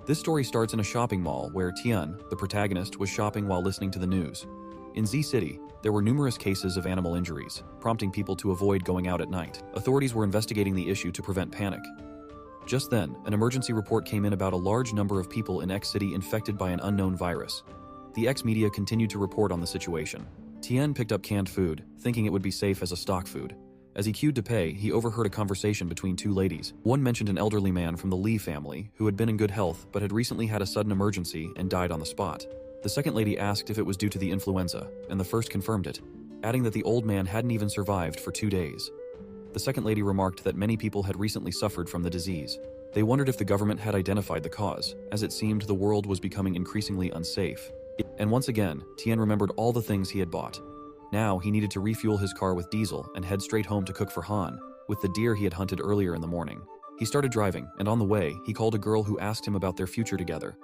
This story starts in a shopping mall where Tian, the protagonist, was shopping while listening to the news. In Z City, there were numerous cases of animal injuries, prompting people to avoid going out at night. Authorities were investigating the issue to prevent panic. Just then, an emergency report came in about a large number of people in X City infected by an unknown virus. The X media continued to report on the situation. Tian picked up canned food, thinking it would be safe as a stock food. As he queued to pay, he overheard a conversation between two ladies. One mentioned an elderly man from the Lee family who had been in good health but had recently had a sudden emergency and died on the spot. The second lady asked if it was due to the influenza, and the first confirmed it, adding that the old man hadn't even survived for 2 days. The second lady remarked that many people had recently suffered from the disease. They wondered if the government had identified the cause, as it seemed the world was becoming increasingly unsafe. And once again, Tian remembered all the things he had bought. Now he needed to refuel his car with diesel and head straight home to cook for Han, with the deer he had hunted earlier in the morning. He started driving, and on the way, he called a girl who asked him about their future together.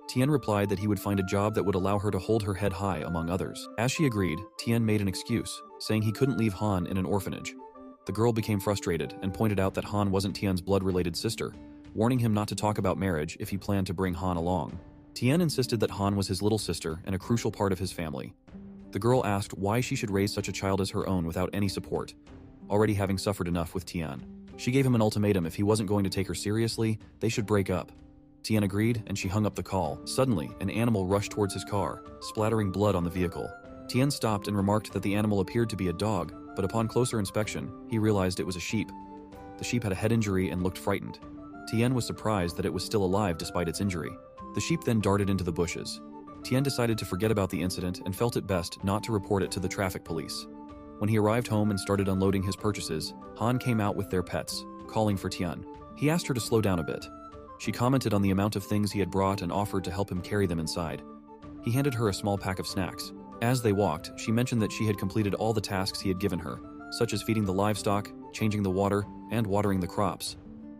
Tian replied that he would find a job that would allow her to hold her head high among others. As she agreed, Tian made an excuse, saying he couldn't leave Han in an orphanage. The girl became frustrated and pointed out that Han wasn't Tian's blood-related sister, warning him not to talk about marriage if he planned to bring Han along. Tian insisted that Han was his little sister and a crucial part of his family. The girl asked why she should raise such a child as her own without any support, already having suffered enough with Tian. She gave him an ultimatum: if he wasn't going to take her seriously, they should break up. Tian agreed, and she hung up the call. Suddenly, an animal rushed towards his car, splattering blood on the vehicle. Tian stopped and remarked that the animal appeared to be a dog, but upon closer inspection, he realized it was a sheep. The sheep had a head injury and looked frightened. Tian was surprised that it was still alive despite its injury. The sheep then darted into the bushes. Tian decided to forget about the incident and felt it best not to report it to the traffic police. When he arrived home and started unloading his purchases, Han came out with their pets, calling for Tian. He asked her to slow down a bit. She commented on the amount of things he had brought and offered to help him carry them inside. He handed her a small pack of snacks. As they walked, she mentioned that she had completed all the tasks he had given her, such as feeding the livestock, changing the water, and watering the crops.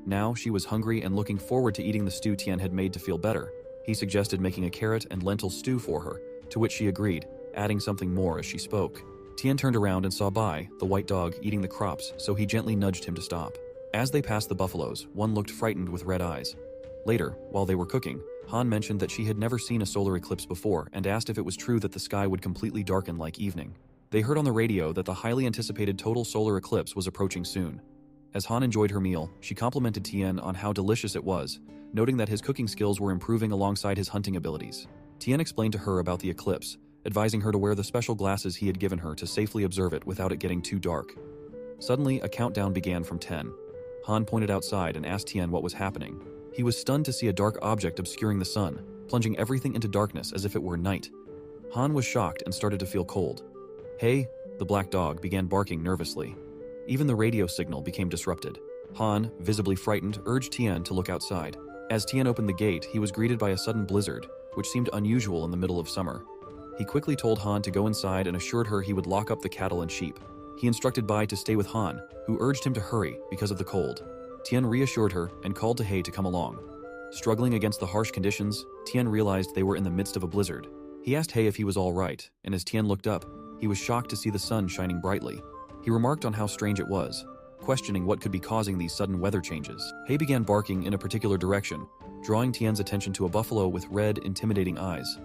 Now she was hungry and looking forward to eating the stew Tian had made to feel better. He suggested making a carrot and lentil stew for her, to which she agreed, adding something more as she spoke. Tian turned around and saw Bai, the white dog, eating the crops, so he gently nudged him to stop. As they passed the buffaloes, one looked frightened with red eyes. Later, while they were cooking, Han mentioned that she had never seen a solar eclipse before and asked if it was true that the sky would completely darken like evening. They heard on the radio that the highly anticipated total solar eclipse was approaching soon. As Han enjoyed her meal, she complimented Tian on how delicious it was, noting that his cooking skills were improving alongside his hunting abilities. Tian explained to her about the eclipse, advising her to wear the special glasses he had given her to safely observe it without it getting too dark. Suddenly, a countdown began from 10. Han pointed outside and asked Tian what was happening. He was stunned to see a dark object obscuring the sun, plunging everything into darkness as if it were night. Han was shocked and started to feel cold. "Hey," the black dog began barking nervously. Even the radio signal became disrupted. Han, visibly frightened, urged Tian to look outside. As Tian opened the gate, he was greeted by a sudden blizzard, which seemed unusual in the middle of summer. He quickly told Han to go inside and assured her he would lock up the cattle and sheep. He instructed Bai to stay with Han, who urged him to hurry because of the cold. Tian reassured her and called to He to come along. Struggling against the harsh conditions, Tian realized they were in the midst of a blizzard. He asked He if he was all right, and as Tian looked up, he was shocked to see the sun shining brightly. He remarked on how strange it was, questioning what could be causing these sudden weather changes. He began barking in a particular direction, drawing Tian's attention to a buffalo with red, intimidating eyes.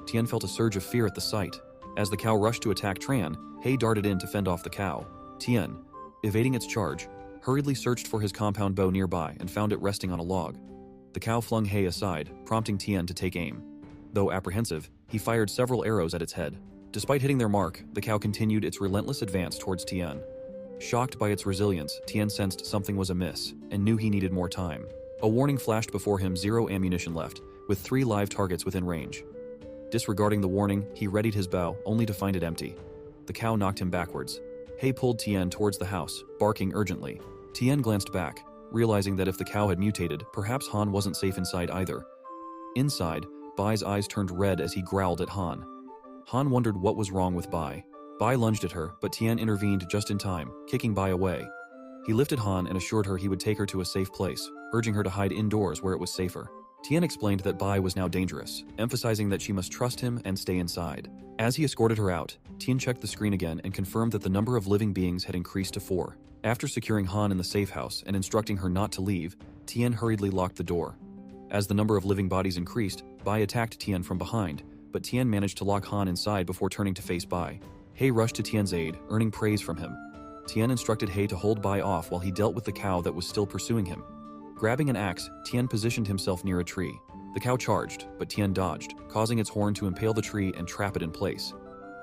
Tian felt a surge of fear at the sight. As the cow rushed to attack Tran, He darted in to fend off the cow. Tian, evading its charge, hurriedly searched for his compound bow nearby and found it resting on a log. The cow flung He aside, prompting Tian to take aim. Though apprehensive, he fired several arrows at its head. Despite hitting their mark, the cow continued its relentless advance towards Tian. Shocked by its resilience, Tian sensed something was amiss and knew he needed more time. A warning flashed before him: 0 ammunition left, with 3 live targets within range. Disregarding the warning, he readied his bow, only to find it empty. The cow knocked him backwards. He pulled Tian towards the house, barking urgently. Tian glanced back, realizing that if the cow had mutated, perhaps Han wasn't safe inside either. Inside, Bai's eyes turned red as he growled at Han. Han wondered what was wrong with Bai. Bai lunged at her, but Tian intervened just in time, kicking Bai away. He lifted Han and assured her he would take her to a safe place, urging her to hide indoors where it was safer. Tian explained that Bai was now dangerous, emphasizing that she must trust him and stay inside. As he escorted her out, Tian checked the screen again and confirmed that the number of living beings had increased to 4. After securing Han in the safe house and instructing her not to leave, Tian hurriedly locked the door. As the number of living bodies increased, Bai attacked Tian from behind, but Tian managed to lock Han inside before turning to face Bai. He rushed to Tian's aid, earning praise from him. Tian instructed He to hold Bai off while he dealt with the cow that was still pursuing him. Grabbing an axe, Tian positioned himself near a tree. The cow charged, but Tian dodged, causing its horn to impale the tree and trap it in place.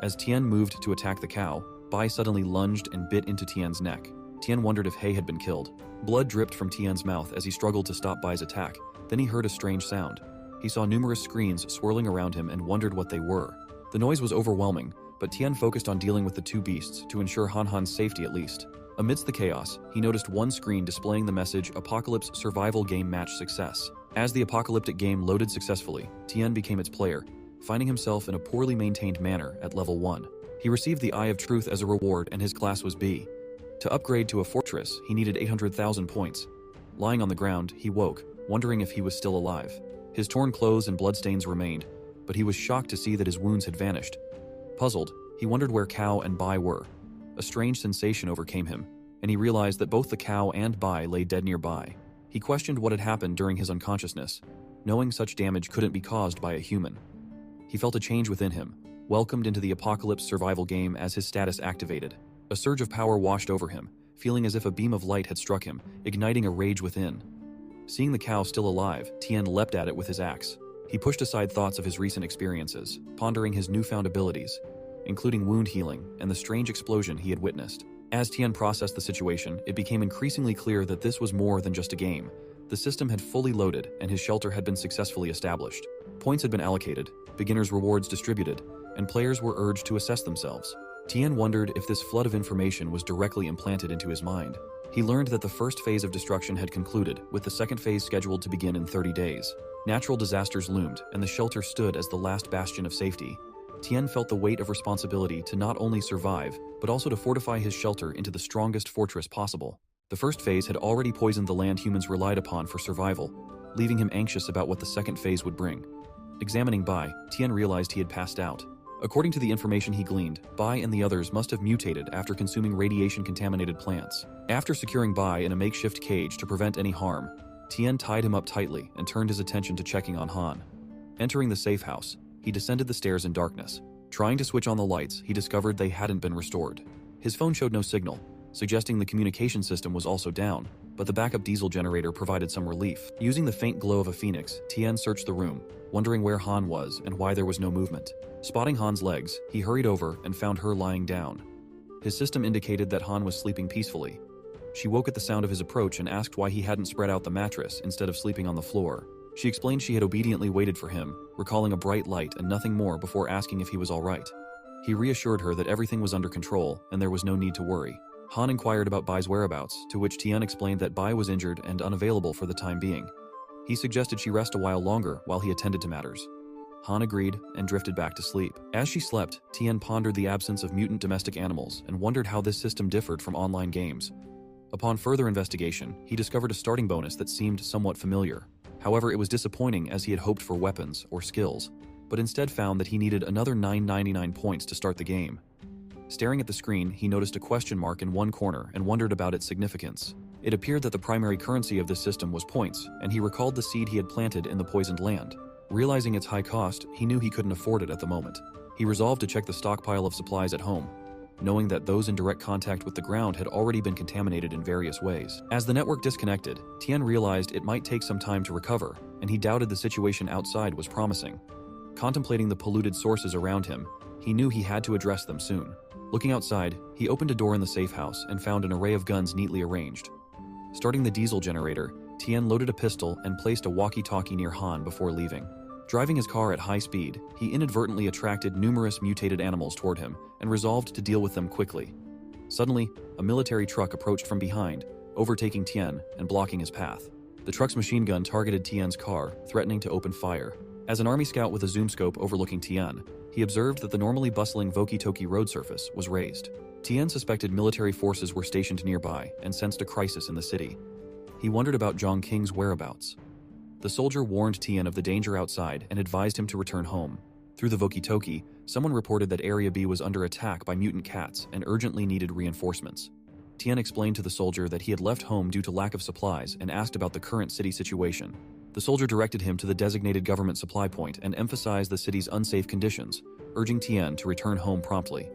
As Tian moved to attack the cow, Bai suddenly lunged and bit into Tian's neck. Tian wondered if He had been killed. Blood dripped from Tian's mouth as he struggled to stop Bai's attack. Then he heard a strange sound. He saw numerous screens swirling around him and wondered what they were. The noise was overwhelming, but Tian focused on dealing with the two beasts to ensure Han's safety at least. Amidst the chaos, he noticed one screen displaying the message Apocalypse Survival Game Match Success. As the apocalyptic game loaded successfully, Tian became its player, finding himself in a poorly maintained manor at level 1. He received the Eye of Truth as a reward and his class was B. To upgrade to a fortress, he needed 800,000 points. Lying on the ground, he woke, wondering if he was still alive. His torn clothes and bloodstains remained, but he was shocked to see that his wounds had vanished. Puzzled, he wondered where Cow and Bai were. A strange sensation overcame him, and he realized that both the cow and Bai lay dead nearby. He questioned what had happened during his unconsciousness, knowing such damage couldn't be caused by a human. He felt a change within him, welcomed into the apocalypse survival game as his status activated. A surge of power washed over him, feeling as if a beam of light had struck him, igniting a rage within. Seeing the cow still alive, Tian leapt at it with his axe. He pushed aside thoughts of his recent experiences, pondering his newfound abilities, including wound healing and the strange explosion he had witnessed. As Tian processed the situation, it became increasingly clear that this was more than just a game. The system had fully loaded, and his shelter had been successfully established. Points had been allocated, beginners' rewards distributed, and players were urged to assess themselves. Tian wondered if this flood of information was directly implanted into his mind. He learned that the first phase of destruction had concluded, with the second phase scheduled to begin in 30 days. Natural disasters loomed, and the shelter stood as the last bastion of safety. Tian felt the weight of responsibility to not only survive, but also to fortify his shelter into the strongest fortress possible. The first phase had already poisoned the land humans relied upon for survival, leaving him anxious about what the second phase would bring. Examining Bai, Tian realized he had passed out. According to the information he gleaned, Bai and the others must have mutated after consuming radiation-contaminated plants. After securing Bai in a makeshift cage to prevent any harm, Tian tied him up tightly and turned his attention to checking on Han. Entering the safe house, he descended the stairs in darkness. Trying to switch on the lights, he discovered they hadn't been restored. His phone showed no signal, suggesting the communication system was also down, but the backup diesel generator provided some relief. Using the faint glow of a phoenix, Tian searched the room, wondering where Han was and why there was no movement. Spotting Han's legs, he hurried over and found her lying down. His system indicated that Han was sleeping peacefully. She woke at the sound of his approach and asked why he hadn't spread out the mattress instead of sleeping on the floor. She explained she had obediently waited for him, recalling a bright light and nothing more before asking if he was all right. He reassured her that everything was under control and there was no need to worry. Han inquired about Bai's whereabouts, to which Tian explained that Bai was injured and unavailable for the time being. He suggested she rest a while longer while he attended to matters. Han agreed and drifted back to sleep. As she slept, Tian pondered the absence of mutant domestic animals and wondered how this system differed from online games. Upon further investigation, he discovered a starting bonus that seemed somewhat familiar. However, it was disappointing as he had hoped for weapons or skills, but instead found that he needed another 999 points to start the game. Staring at the screen, he noticed a question mark in one corner and wondered about its significance. It appeared that the primary currency of this system was points, and he recalled the seed he had planted in the poisoned land. Realizing its high cost, he knew he couldn't afford it at the moment. He resolved to check the stockpile of supplies at home, knowing that those in direct contact with the ground had already been contaminated in various ways. As the network disconnected, Tian realized it might take some time to recover, and he doubted the situation outside was promising. Contemplating the polluted sources around him, he knew he had to address them soon. Looking outside, he opened a door in the safe house and found an array of guns neatly arranged. Starting the diesel generator, Tian loaded a pistol and placed a walkie-talkie near Han before leaving. Driving his car at high speed, he inadvertently attracted numerous mutated animals toward him and resolved to deal with them quickly. Suddenly, a military truck approached from behind, overtaking Tian and blocking his path. The truck's machine gun targeted Tian's car, threatening to open fire. As an army scout with a zoom scope overlooking Tian, he observed that the normally bustling Voki-Toki road surface was raised. Tian suspected military forces were stationed nearby and sensed a crisis in the city. He wondered about Zhang Qing's whereabouts. The soldier warned Tian of the danger outside and advised him to return home. Through the Voki-Toki, someone reported that Area B was under attack by mutant cats and urgently needed reinforcements. Tian explained to the soldier that he had left home due to lack of supplies and asked about the current city situation. The The soldier directed him to the designated government supply point and emphasized the city's unsafe conditions, urging Tian to return home promptly.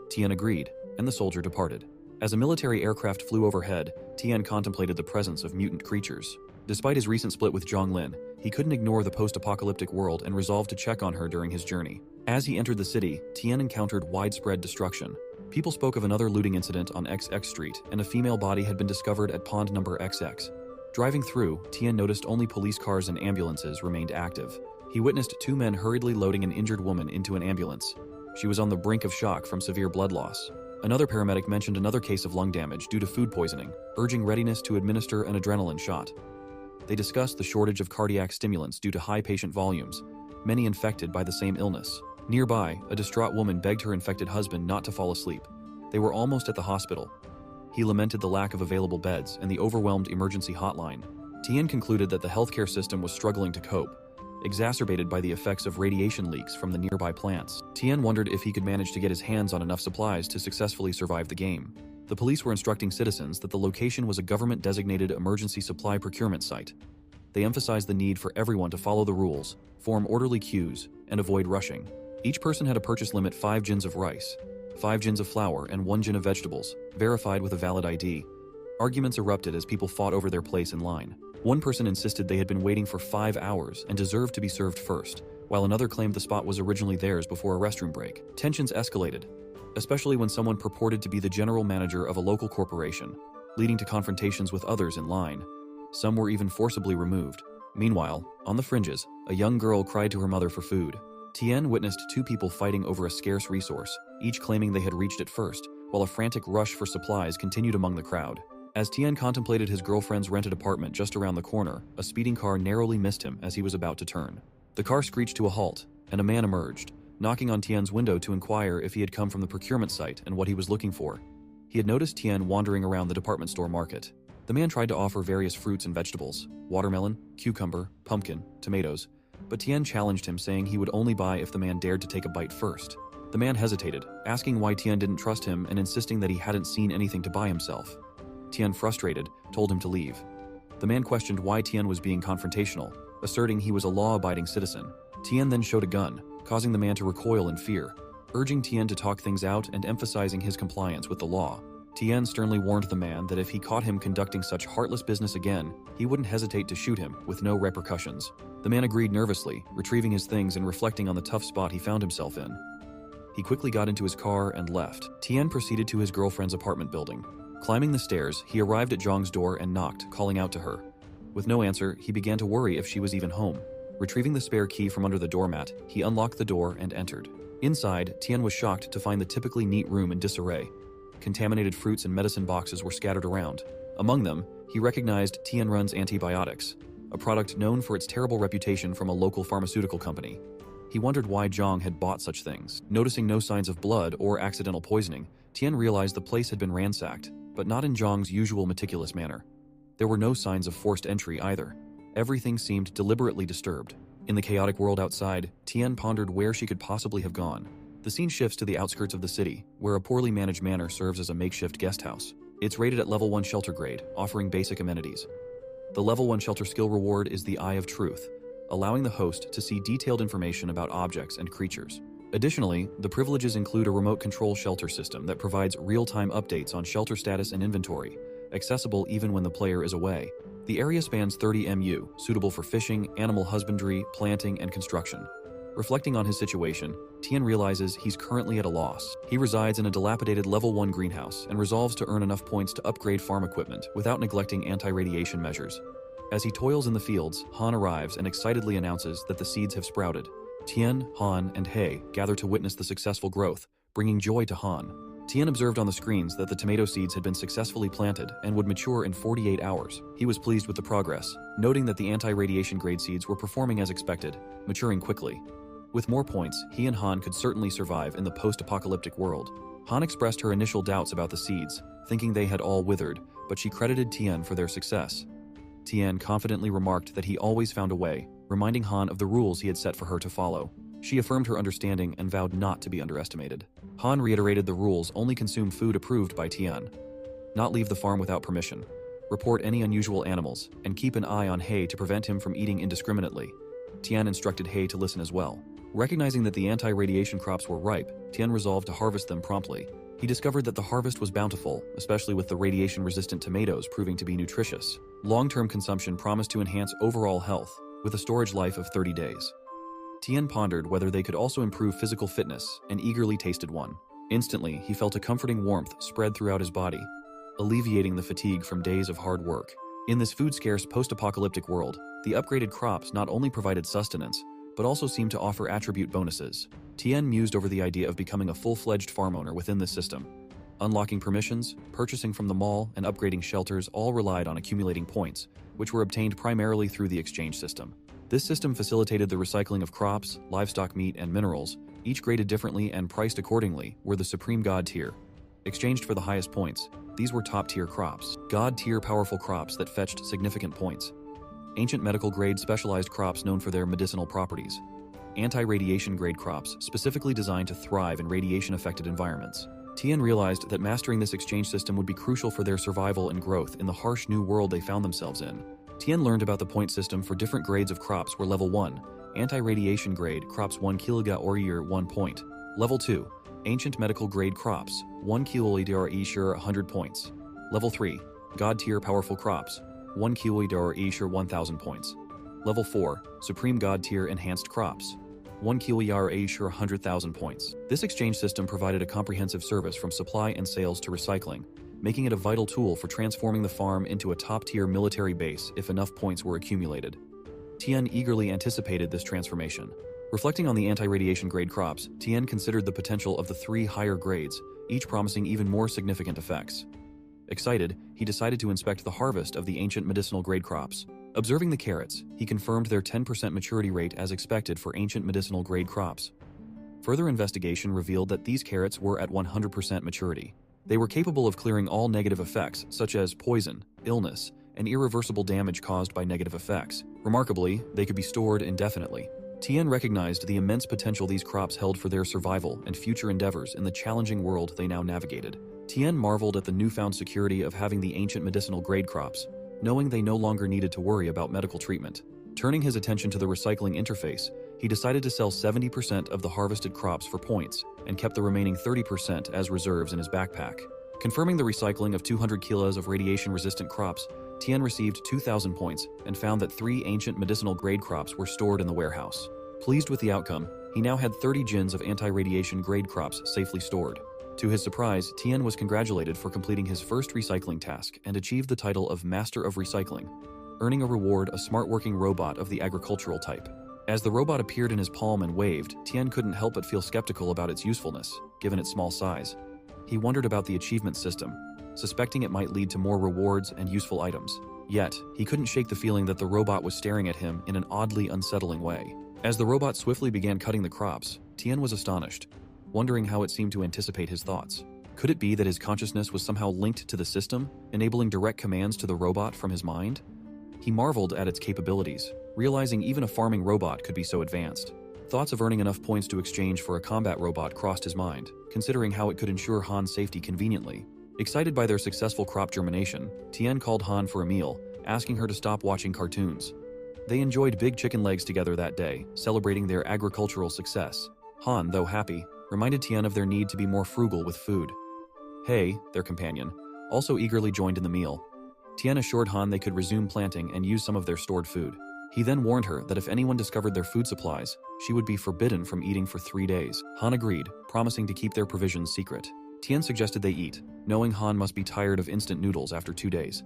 Tian agreed, and the soldier departed. As a military aircraft flew overhead, Tian contemplated the presence of mutant creatures. Despite his recent split with Zhonglin, he couldn't ignore the post-apocalyptic world and resolved to check on her during his journey. As he entered the city, Tian encountered widespread destruction. People spoke of another looting incident on XX Street, and a female body had been discovered at pond number XX. Driving through, Tian noticed only police cars and ambulances remained active. He witnessed two men hurriedly loading an injured woman into an ambulance. She was on the brink of shock from severe blood loss. Another paramedic mentioned another case of lung damage due to food poisoning, urging readiness to administer an adrenaline shot. They discussed the shortage of cardiac stimulants due to high patient volumes, many infected by the same illness. Nearby, a distraught woman begged her infected husband not to fall asleep. They were almost at the hospital. He lamented the lack of available beds and the overwhelmed emergency hotline. Tian concluded that the healthcare system was struggling to cope, exacerbated by the effects of radiation leaks from the nearby plants. Tian wondered if he could manage to get his hands on enough supplies to successfully survive the game. The police were instructing citizens that the location was a government-designated emergency supply procurement site. They emphasized the need for everyone to follow the rules, form orderly queues, and avoid rushing. Each person had to purchase limit 5 gins of rice, 5 gins of flour, and 1 gin of vegetables, verified with a valid ID. Arguments erupted as people fought over their place in line. One person insisted they had been waiting for 5 hours and deserved to be served first, while another claimed the spot was originally theirs before a restroom break. Tensions escalated, especially when someone purported to be the general manager of a local corporation, leading to confrontations with others in line. Some were even forcibly removed. Meanwhile, on the fringes, a young girl cried to her mother for food. Tian witnessed 2 people fighting over a scarce resource, each claiming they had reached it first, while a frantic rush for supplies continued among the crowd. As Tian contemplated his girlfriend's rented apartment just around the corner, a speeding car narrowly missed him as he was about to turn. The car screeched to a halt, and a man emerged, knocking on Tian's window to inquire if he had come from the procurement site and what he was looking for. He had noticed Tian wandering around the department store market. The man tried to offer various fruits and vegetables: watermelon, cucumber, pumpkin, tomatoes, but Tian challenged him, saying he would only buy if the man dared to take a bite first. The man hesitated, asking why Tian didn't trust him and insisting that he hadn't seen anything to buy himself. Tian, frustrated, told him to leave. The man questioned why Tian was being confrontational, asserting he was a law-abiding citizen. Tian then showed a gun, causing the man to recoil in fear, urging Tian to talk things out and emphasizing his compliance with the law. Tian sternly warned the man that if he caught him conducting such heartless business again, he wouldn't hesitate to shoot him with no repercussions. The man agreed nervously, retrieving his things and reflecting on the tough spot he found himself in. He quickly got into his car and left. Tian proceeded to his girlfriend's apartment building. Climbing the stairs, he arrived at Zhang's door and knocked, calling out to her. With no answer, he began to worry if she was even home. Retrieving the spare key from under the doormat, he unlocked the door and entered. Inside, Tian was shocked to find the typically neat room in disarray. Contaminated fruits and medicine boxes were scattered around. Among them, he recognized Tianrun's antibiotics, a product known for its terrible reputation from a local pharmaceutical company. He wondered why Zhang had bought such things. Noticing no signs of blood or accidental poisoning, Tian realized the place had been ransacked, but not in Zhang's usual meticulous manner. There were no signs of forced entry either. Everything seemed deliberately disturbed. In the chaotic world outside, Tian pondered where she could possibly have gone. The scene shifts to the outskirts of the city, where a poorly managed manor serves as a makeshift guest house. It's rated at level 1 shelter grade, offering basic amenities. The level 1 shelter skill reward is the Eye of Truth, allowing the host to see detailed information about objects and creatures. Additionally, the privileges include a remote control shelter system that provides real-time updates on shelter status and inventory, accessible even when the player is away. The area spans 30 MU, suitable for fishing, animal husbandry, planting, and construction. Reflecting on his situation, Tian realizes he's currently at a loss. He resides in a dilapidated level 1 greenhouse and resolves to earn enough points to upgrade farm equipment without neglecting anti-radiation measures. As he toils in the fields, Han arrives and excitedly announces that the seeds have sprouted. Tian, Han, and He gather to witness the successful growth, bringing joy to Han. Tian observed on the screens that the tomato seeds had been successfully planted and would mature in 48 hours. He was pleased with the progress, noting that the anti-radiation grade seeds were performing as expected, maturing quickly. With more points, he and Han could certainly survive in the post-apocalyptic world. Han expressed her initial doubts about the seeds, thinking they had all withered, but she credited Tian for their success. Tian confidently remarked that he always found a way, reminding Han of the rules he had set for her to follow. She affirmed her understanding and vowed not to be underestimated. Han reiterated the rules: only consume food approved by Tian, not leave the farm without permission, report any unusual animals, and keep an eye on Hei to prevent him from eating indiscriminately. Tian instructed Hei to listen as well. Recognizing that the anti-radiation crops were ripe, Tian resolved to harvest them promptly. He discovered that the harvest was bountiful, especially with the radiation-resistant tomatoes proving to be nutritious. Long-term consumption promised to enhance overall health, with a storage life of 30 days. Tian pondered whether they could also improve physical fitness and eagerly tasted one. Instantly, he felt a comforting warmth spread throughout his body, alleviating the fatigue from days of hard work. In this food-scarce post-apocalyptic world, the upgraded crops not only provided sustenance, but also seemed to offer attribute bonuses. Tian mused over the idea of becoming a full-fledged farm owner within this system. Unlocking permissions, purchasing from the mall, and upgrading shelters all relied on accumulating points, which were obtained primarily through the exchange system. This system facilitated the recycling of crops, livestock meat, and minerals, each graded differently and priced accordingly, were the supreme god tier. Exchanged for the highest points, these were top-tier crops, god-tier powerful crops that fetched significant points. Ancient medical grade specialized crops known for their medicinal properties. Anti-radiation grade crops specifically designed to thrive in radiation-affected environments. Tian realized that mastering this exchange system would be crucial for their survival and growth in the harsh new world they found themselves in. Tian learned about the point system for different grades of crops were Level 1, anti-radiation grade crops 1 kiloga or year 1 point. Level 2, ancient medical grade crops 1 kiloidar each 100 points. Level 3, god tier powerful crops 1 kiloidar each 1000 points. Level 4, supreme god tier enhanced crops 1 kiloidar each 100,000 points. This exchange system provided a comprehensive service from supply and sales to recycling, making it a vital tool for transforming the farm into a top-tier military base if enough points were accumulated. Tian eagerly anticipated this transformation. Reflecting on the anti-radiation grade crops, Tian considered the potential of the 3 higher grades, each promising even more significant effects. Excited, he decided to inspect the harvest of the ancient medicinal grade crops. Observing the carrots, he confirmed their 10% maturity rate as expected for ancient medicinal grade crops. Further investigation revealed that these carrots were at 100% maturity. They were capable of clearing all negative effects, such as poison, illness, and irreversible damage caused by negative effects. Remarkably, they could be stored indefinitely. Tian recognized the immense potential these crops held for their survival and future endeavors in the challenging world they now navigated. Tian marveled at the newfound security of having the ancient medicinal grade crops, knowing they no longer needed to worry about medical treatment. Turning his attention to the recycling interface, he decided to sell 70% of the harvested crops for points and kept the remaining 30% as reserves in his backpack. Confirming the recycling of 200 kilos of radiation-resistant crops, Tian received 2,000 points and found that 3 ancient medicinal grade crops were stored in the warehouse. Pleased with the outcome, he now had 30 gins of anti-radiation grade crops safely stored. To his surprise, Tian was congratulated for completing his first recycling task and achieved the title of Master of Recycling, earning a reward, a smart working robot of the agricultural type. As the robot appeared in his palm and waved, Tian couldn't help but feel skeptical about its usefulness, given its small size. He wondered about the achievement system, suspecting it might lead to more rewards and useful items. Yet, he couldn't shake the feeling that the robot was staring at him in an oddly unsettling way. As the robot swiftly began cutting the crops, Tian was astonished, wondering how it seemed to anticipate his thoughts. Could it be that his consciousness was somehow linked to the system, enabling direct commands to the robot from his mind? He marveled at its capabilities, realizing even a farming robot could be so advanced. Thoughts of earning enough points to exchange for a combat robot crossed his mind, considering how it could ensure Han's safety conveniently. Excited by their successful crop germination, Tian called Han for a meal, asking her to stop watching cartoons. They enjoyed big chicken legs together that day, celebrating their agricultural success. Han, though happy, reminded Tian of their need to be more frugal with food. Hei, their companion, also eagerly joined in the meal. Tian assured Han they could resume planting and use some of their stored food. He then warned her that if anyone discovered their food supplies, she would be forbidden from eating for 3 days. Han agreed, promising to keep their provisions secret. Tian suggested they eat, knowing Han must be tired of instant noodles after 2 days.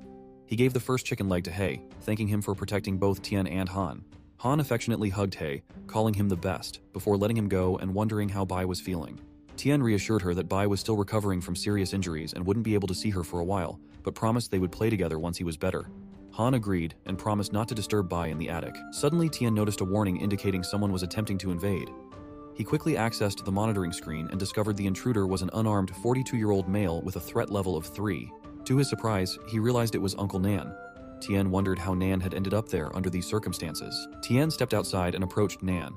He gave the first chicken leg to Hei, thanking him for protecting both Tian and Han. Han affectionately hugged Hei, calling him the best, before letting him go and wondering how Bai was feeling. Tian reassured her that Bai was still recovering from serious injuries and wouldn't be able to see her for a while, but promised they would play together once he was better. Han agreed and promised not to disturb Bai in the attic. Suddenly, Tian noticed a warning indicating someone was attempting to invade. He quickly accessed the monitoring screen and discovered the intruder was an unarmed 42-year-old male with a threat level of 3. To his surprise, he realized it was Uncle Nan. Tian wondered how Nan had ended up there under these circumstances. Tian stepped outside and approached Nan,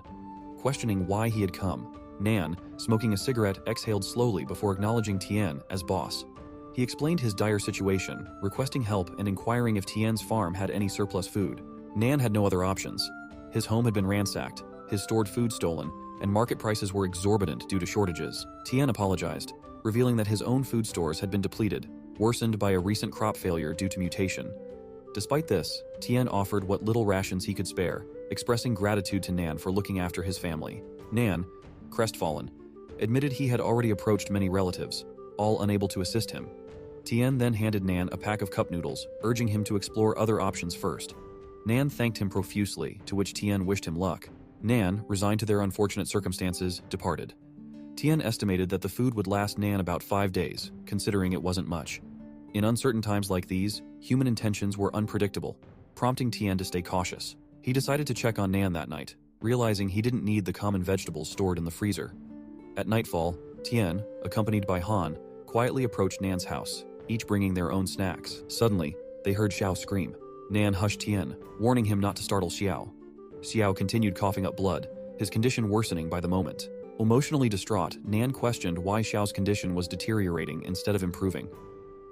questioning why he had come. Nan, smoking a cigarette, exhaled slowly before acknowledging Tian as boss. He explained his dire situation, requesting help and inquiring if Tian's farm had any surplus food. Nan had no other options. His home had been ransacked, his stored food stolen, and market prices were exorbitant due to shortages. Tian apologized, revealing that his own food stores had been depleted, worsened by a recent crop failure due to mutation. Despite this, Tian offered what little rations he could spare, expressing gratitude to Nan for looking after his family. Nan, crestfallen, admitted he had already approached many relatives, all unable to assist him. Tian then handed Nan a pack of cup noodles, urging him to explore other options first. Nan thanked him profusely, to which Tian wished him luck. Nan, resigned to their unfortunate circumstances, departed. Tian estimated that the food would last Nan about 5 days, considering it wasn't much. In uncertain times like these, human intentions were unpredictable, prompting Tian to stay cautious. He decided to check on Nan that night, realizing he didn't need the common vegetables stored in the freezer. At nightfall, Tian, accompanied by Han, quietly approached Nan's house, each bringing their own snacks. Suddenly, they heard Xiao scream. Nan hushed Tian, warning him not to startle Xiao. Xiao continued coughing up blood, his condition worsening by the moment. Emotionally distraught, Nan questioned why Xiao's condition was deteriorating instead of improving.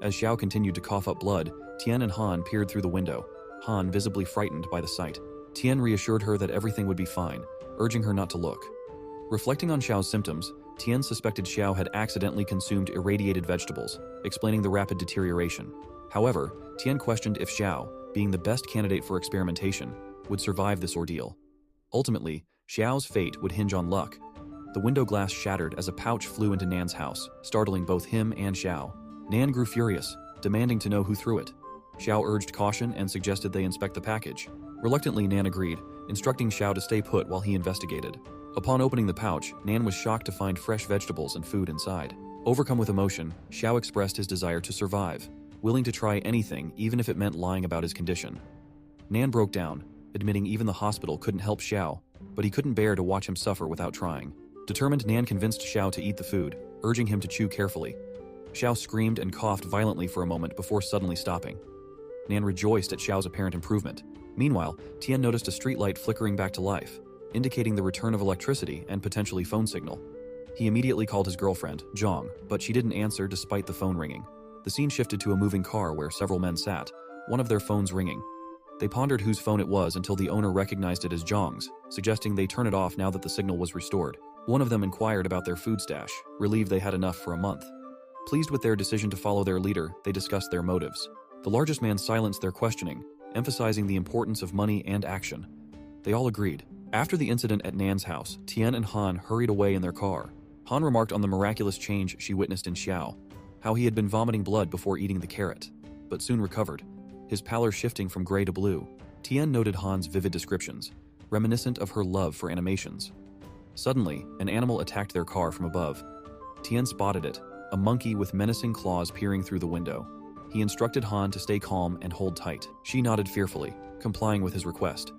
As Xiao continued to cough up blood, Tian and Han peered through the window, Han visibly frightened by the sight. Tian reassured her that everything would be fine, urging her not to look. Reflecting on Xiao's symptoms, Tian suspected Xiao had accidentally consumed irradiated vegetables, explaining the rapid deterioration. However, Tian questioned if Xiao, being the best candidate for experimentation, would survive this ordeal. Ultimately, Xiao's fate would hinge on luck. The window glass shattered as a pouch flew into Nan's house, startling both him and Xiao. Nan grew furious, demanding to know who threw it. Xiao urged caution and suggested they inspect the package. Reluctantly, Nan agreed, instructing Xiao to stay put while he investigated. Upon opening the pouch, Nan was shocked to find fresh vegetables and food inside. Overcome with emotion, Xiao expressed his desire to survive, willing to try anything even if it meant lying about his condition. Nan broke down, admitting even the hospital couldn't help Xiao, but he couldn't bear to watch him suffer without trying. Determined, Nan convinced Xiao to eat the food, urging him to chew carefully. Xiao screamed and coughed violently for a moment before suddenly stopping. Nan rejoiced at Xiao's apparent improvement. Meanwhile, Tian noticed a streetlight flickering back to life, indicating the return of electricity and potentially phone signal. He immediately called his girlfriend, Zhang, but she didn't answer despite the phone ringing. The scene shifted to a moving car where several men sat, one of their phones ringing. They pondered whose phone it was until the owner recognized it as Zhang's, suggesting they turn it off now that the signal was restored. One of them inquired about their food stash, relieved they had enough for a month. Pleased with their decision to follow their leader, they discussed their motives. The largest man silenced their questioning, emphasizing the importance of money and action. They all agreed. After the incident at Nan's house, Tian and Han hurried away in their car. Han remarked on the miraculous change she witnessed in Xiao, how he had been vomiting blood before eating the carrot, but soon recovered, his pallor shifting from gray to blue. Tian noted Han's vivid descriptions, reminiscent of her love for animations. Suddenly, an animal attacked their car from above. Tian spotted it, a monkey with menacing claws peering through the window. He instructed Han to stay calm and hold tight. She nodded fearfully, complying with his request.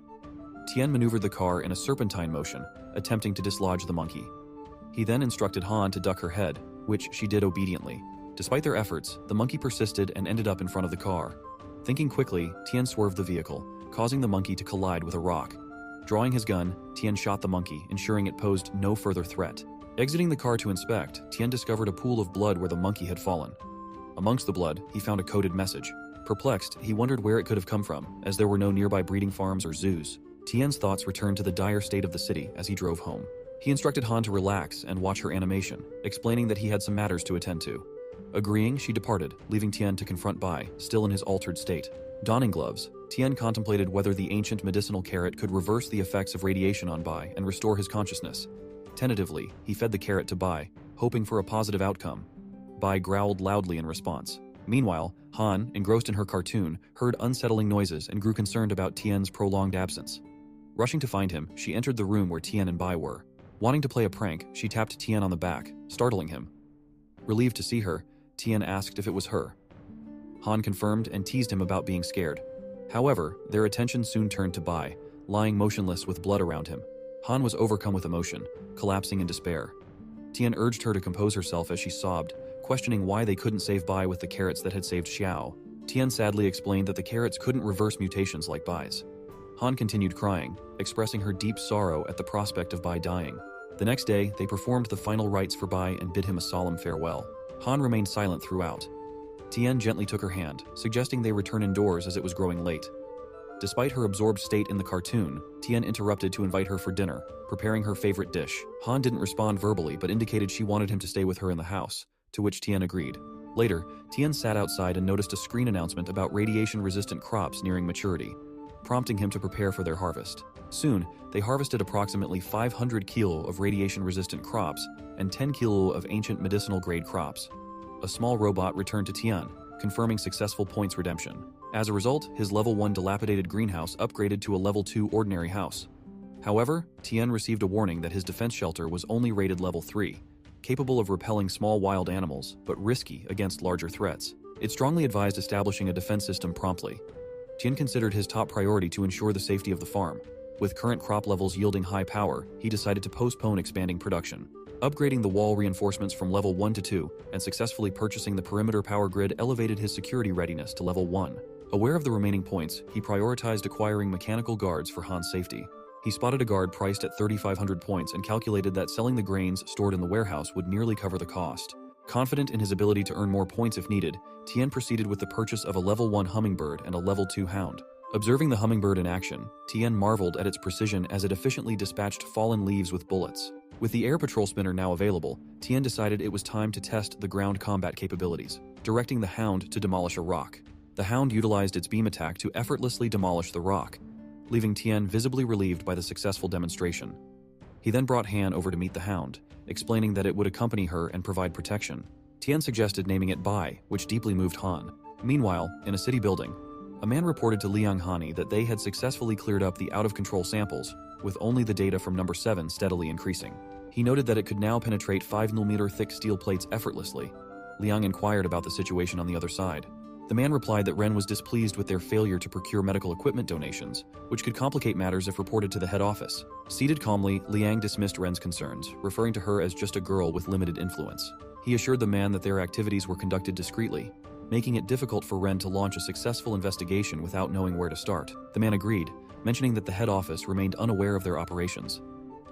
Tian maneuvered the car in a serpentine motion, attempting to dislodge the monkey. He then instructed Han to duck her head, which she did obediently. Despite their efforts, the monkey persisted and ended up in front of the car. Thinking quickly, Tian swerved the vehicle, causing the monkey to collide with a rock. Drawing his gun, Tian shot the monkey, ensuring it posed no further threat. Exiting the car to inspect, Tian discovered a pool of blood where the monkey had fallen. Amongst the blood, he found a coded message. Perplexed, he wondered where it could have come from, as there were no nearby breeding farms or zoos. Tian's thoughts returned to the dire state of the city as he drove home. He instructed Han to relax and watch her animation, explaining that he had some matters to attend to. Agreeing, she departed, leaving Tian to confront Bai, still in his altered state. Donning gloves, Tian contemplated whether the ancient medicinal carrot could reverse the effects of radiation on Bai and restore his consciousness. Tentatively, he fed the carrot to Bai, hoping for a positive outcome. Bai growled loudly in response. Meanwhile, Han, engrossed in her cartoon, heard unsettling noises and grew concerned about Tian's prolonged absence. Rushing to find him, she entered the room where Tian and Bai were. Wanting to play a prank, she tapped Tian on the back, startling him. Relieved to see her, Tian asked if it was her. Han confirmed and teased him about being scared. However, their attention soon turned to Bai, lying motionless with blood around him. Han was overcome with emotion, collapsing in despair. Tian urged her to compose herself as she sobbed, questioning why they couldn't save Bai with the carrots that had saved Xiao. Tian sadly explained that the carrots couldn't reverse mutations like Bai's. Han continued crying, expressing her deep sorrow at the prospect of Bai dying. The next day, they performed the final rites for Bai and bid him a solemn farewell. Han remained silent throughout. Tian gently took her hand, suggesting they return indoors as it was growing late. Despite her absorbed state in the cartoon, Tian interrupted to invite her for dinner, preparing her favorite dish. Han didn't respond verbally but indicated she wanted him to stay with her in the house, to which Tian agreed. Later, Tian sat outside and noticed a screen announcement about radiation-resistant crops nearing maturity, prompting him to prepare for their harvest. Soon, they harvested approximately 500 kilo of radiation-resistant crops and 10 kilo of ancient medicinal-grade crops. A small robot returned to Tian, confirming successful points redemption. As a result, his level 1 dilapidated greenhouse upgraded to a level 2 ordinary house. However, Tian received a warning that his defense shelter was only rated level 3, capable of repelling small wild animals, but risky against larger threats. It strongly advised establishing a defense system promptly. Tian considered his top priority to ensure the safety of the farm. With current crop levels yielding high power, he decided to postpone expanding production. Upgrading the wall reinforcements from level 1 to 2 and successfully purchasing the perimeter power grid elevated his security readiness to level 1. Aware of the remaining points, he prioritized acquiring mechanical guards for Han's safety. He spotted a guard priced at 3,500 points and calculated that selling the grains stored in the warehouse would nearly cover the cost. Confident in his ability to earn more points if needed, Tian proceeded with the purchase of a level 1 hummingbird and a level 2 hound. Observing the hummingbird in action, Tian marveled at its precision as it efficiently dispatched fallen leaves with bullets. With the air patrol spinner now available, Tian decided it was time to test the ground combat capabilities, directing the hound to demolish a rock. The hound utilized its beam attack to effortlessly demolish the rock, leaving Tian visibly relieved by the successful demonstration. He then brought Han over to meet the hound, explaining that it would accompany her and provide protection. Tian suggested naming it Bai, which deeply moved Han. Meanwhile, in a city building, a man reported to Liang Hani that they had successfully cleared up the out-of-control samples, with only the data from number 7 steadily increasing. He noted that it could now penetrate 5mm thick steel plates effortlessly. Liang inquired about the situation on the other side. The man replied that Ren was displeased with their failure to procure medical equipment donations, which could complicate matters if reported to the head office. Seated calmly, Liang dismissed Ren's concerns, referring to her as just a girl with limited influence. He assured the man that their activities were conducted discreetly, making it difficult for Ren to launch a successful investigation without knowing where to start. The man agreed, mentioning that the head office remained unaware of their operations.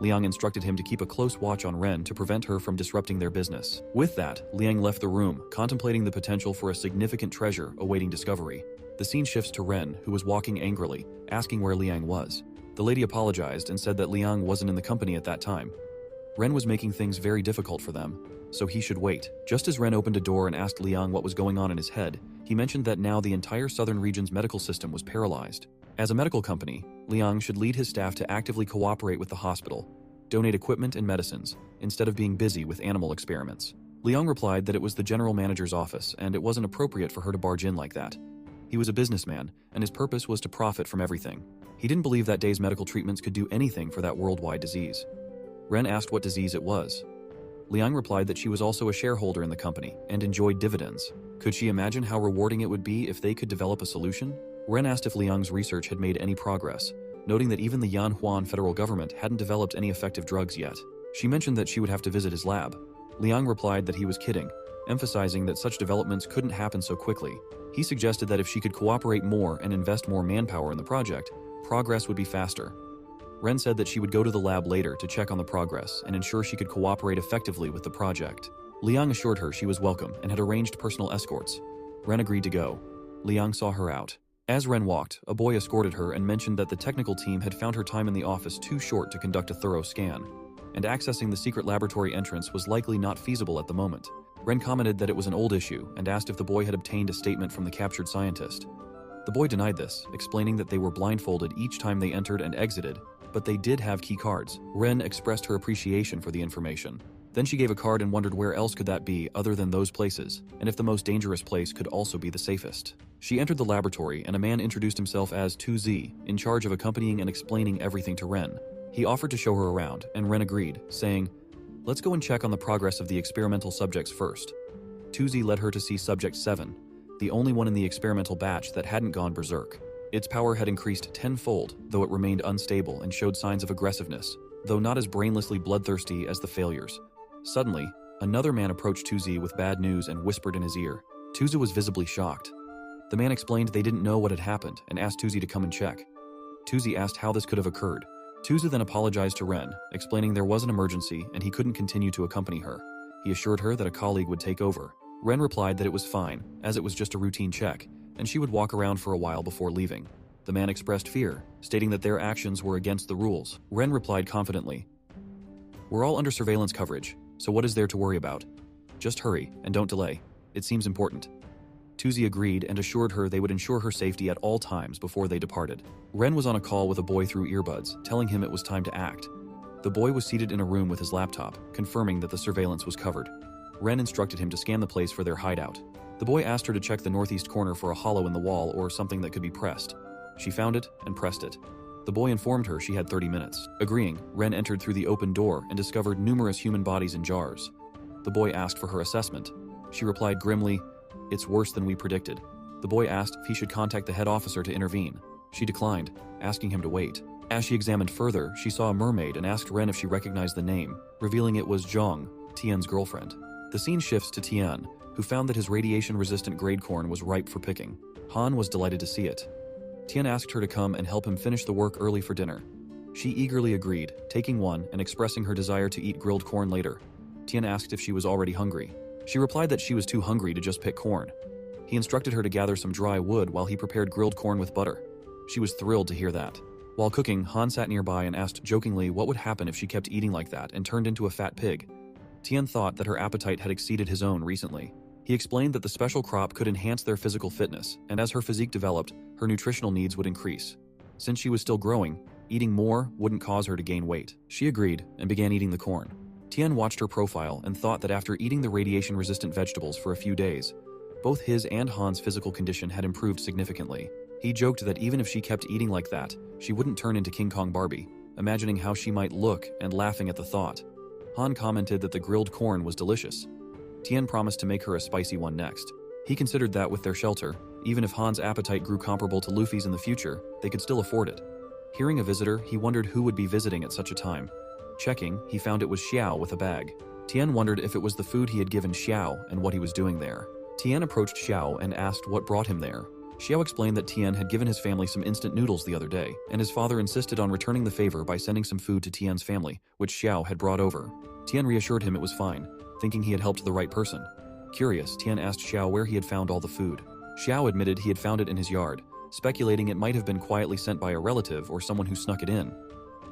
Liang instructed him to keep a close watch on Ren to prevent her from disrupting their business. With that, Liang left the room, contemplating the potential for a significant treasure awaiting discovery. The scene shifts to Ren, who was walking angrily, asking where Liang was. The lady apologized and said that Liang wasn't in the company at that time. Ren was making things very difficult for them, so he should wait. Just as Ren opened a door and asked Liang what was going on in his head, he mentioned that now the entire southern region's medical system was paralyzed. As a medical company, Liang should lead his staff to actively cooperate with the hospital, donate equipment and medicines, instead of being busy with animal experiments. Liang replied that it was the general manager's office and it wasn't appropriate for her to barge in like that. He was a businessman, and his purpose was to profit from everything. He didn't believe that day's medical treatments could do anything for that worldwide disease. Ren asked what disease it was. Liang replied that she was also a shareholder in the company and enjoyed dividends. Could she imagine how rewarding it would be if they could develop a solution? Ren asked if Liang's research had made any progress, noting that even the Yanhuan federal government hadn't developed any effective drugs yet. She mentioned that she would have to visit his lab. Liang replied that he was kidding, emphasizing that such developments couldn't happen so quickly. He suggested that if she could cooperate more and invest more manpower in the project, progress would be faster. Ren said that she would go to the lab later to check on the progress and ensure she could cooperate effectively with the project. Liang assured her she was welcome and had arranged personal escorts. Ren agreed to go. Liang saw her out. As Ren walked, a boy escorted her and mentioned that the technical team had found her time in the office too short to conduct a thorough scan, and accessing the secret laboratory entrance was likely not feasible at the moment. Ren commented that it was an old issue and asked if the boy had obtained a statement from the captured scientist. The boy denied this, explaining that they were blindfolded each time they entered and exited, but they did have key cards. Ren expressed her appreciation for the information. Then she gave a card and wondered where else could that be other than those places, and if the most dangerous place could also be the safest. She entered the laboratory and a man introduced himself as 2Z, in charge of accompanying and explaining everything to Ren. He offered to show her around, and Ren agreed, saying, "Let's go and check on the progress of the experimental subjects first." 2Z led her to see Subject 7, the only one in the experimental batch that hadn't gone berserk. Its power had increased tenfold, though it remained unstable and showed signs of aggressiveness, though not as brainlessly bloodthirsty as the failures. Suddenly, another man approached 2Z with bad news and whispered in his ear. 2Z was visibly shocked. The man explained they didn't know what had happened and asked 2Z to come and check. 2Z asked how this could have occurred. 2Z then apologized to Ren, explaining there was an emergency and he couldn't continue to accompany her. He assured her that a colleague would take over. Ren replied that it was fine, as it was just a routine check, and she would walk around for a while before leaving. The man expressed fear, stating that their actions were against the rules. Ren replied confidently, "We're all under surveillance coverage, so what is there to worry about? Just hurry, and don't delay. It seems important." Tuzi agreed and assured her they would ensure her safety at all times before they departed. Ren was on a call with a boy through earbuds, telling him it was time to act. The boy was seated in a room with his laptop, confirming that the surveillance was covered. Ren instructed him to scan the place for their hideout. The boy asked her to check the northeast corner for a hollow in the wall or something that could be pressed. She found it and pressed it. The boy informed her she had 30 minutes. Agreeing, Ren entered through the open door and discovered numerous human bodies in jars. The boy asked for her assessment. She replied grimly, "It's worse than we predicted." The boy asked if he should contact the head officer to intervene. She declined, asking him to wait. As she examined further, she saw a mermaid and asked Ren if she recognized the name, revealing it was Zhang, Tian's girlfriend. The scene shifts to Tian, who found that his radiation-resistant grade corn was ripe for picking. Han was delighted to see it. Tian asked her to come and help him finish the work early for dinner. She eagerly agreed, taking one and expressing her desire to eat grilled corn later. Tian asked if she was already hungry. She replied that she was too hungry to just pick corn. He instructed her to gather some dry wood while he prepared grilled corn with butter. She was thrilled to hear that. While cooking, Han sat nearby and asked jokingly what would happen if she kept eating like that and turned into a fat pig. Tian thought that her appetite had exceeded his own recently. He explained that the special crop could enhance their physical fitness, and as her physique developed, her nutritional needs would increase. Since she was still growing, eating more wouldn't cause her to gain weight. She agreed and began eating the corn. Tian watched her profile and thought that after eating the radiation-resistant vegetables for a few days, both his and Han's physical condition had improved significantly. He joked that even if she kept eating like that, she wouldn't turn into King Kong Barbie, imagining how she might look and laughing at the thought. Han commented that the grilled corn was delicious. Tian promised to make her a spicy one next. He considered that with their shelter, even if Han's appetite grew comparable to Luffy's in the future, they could still afford it. Hearing a visitor, he wondered who would be visiting at such a time. Checking, he found it was Xiao with a bag. Tian wondered if it was the food he had given Xiao and what he was doing there. Tian approached Xiao and asked what brought him there. Xiao explained that Tian had given his family some instant noodles the other day, and his father insisted on returning the favor by sending some food to Tian's family, which Xiao had brought over. Tian reassured him it was fine, thinking he had helped the right person. Curious, Tian asked Xiao where he had found all the food. Xiao admitted he had found it in his yard, speculating it might have been quietly sent by a relative or someone who snuck it in.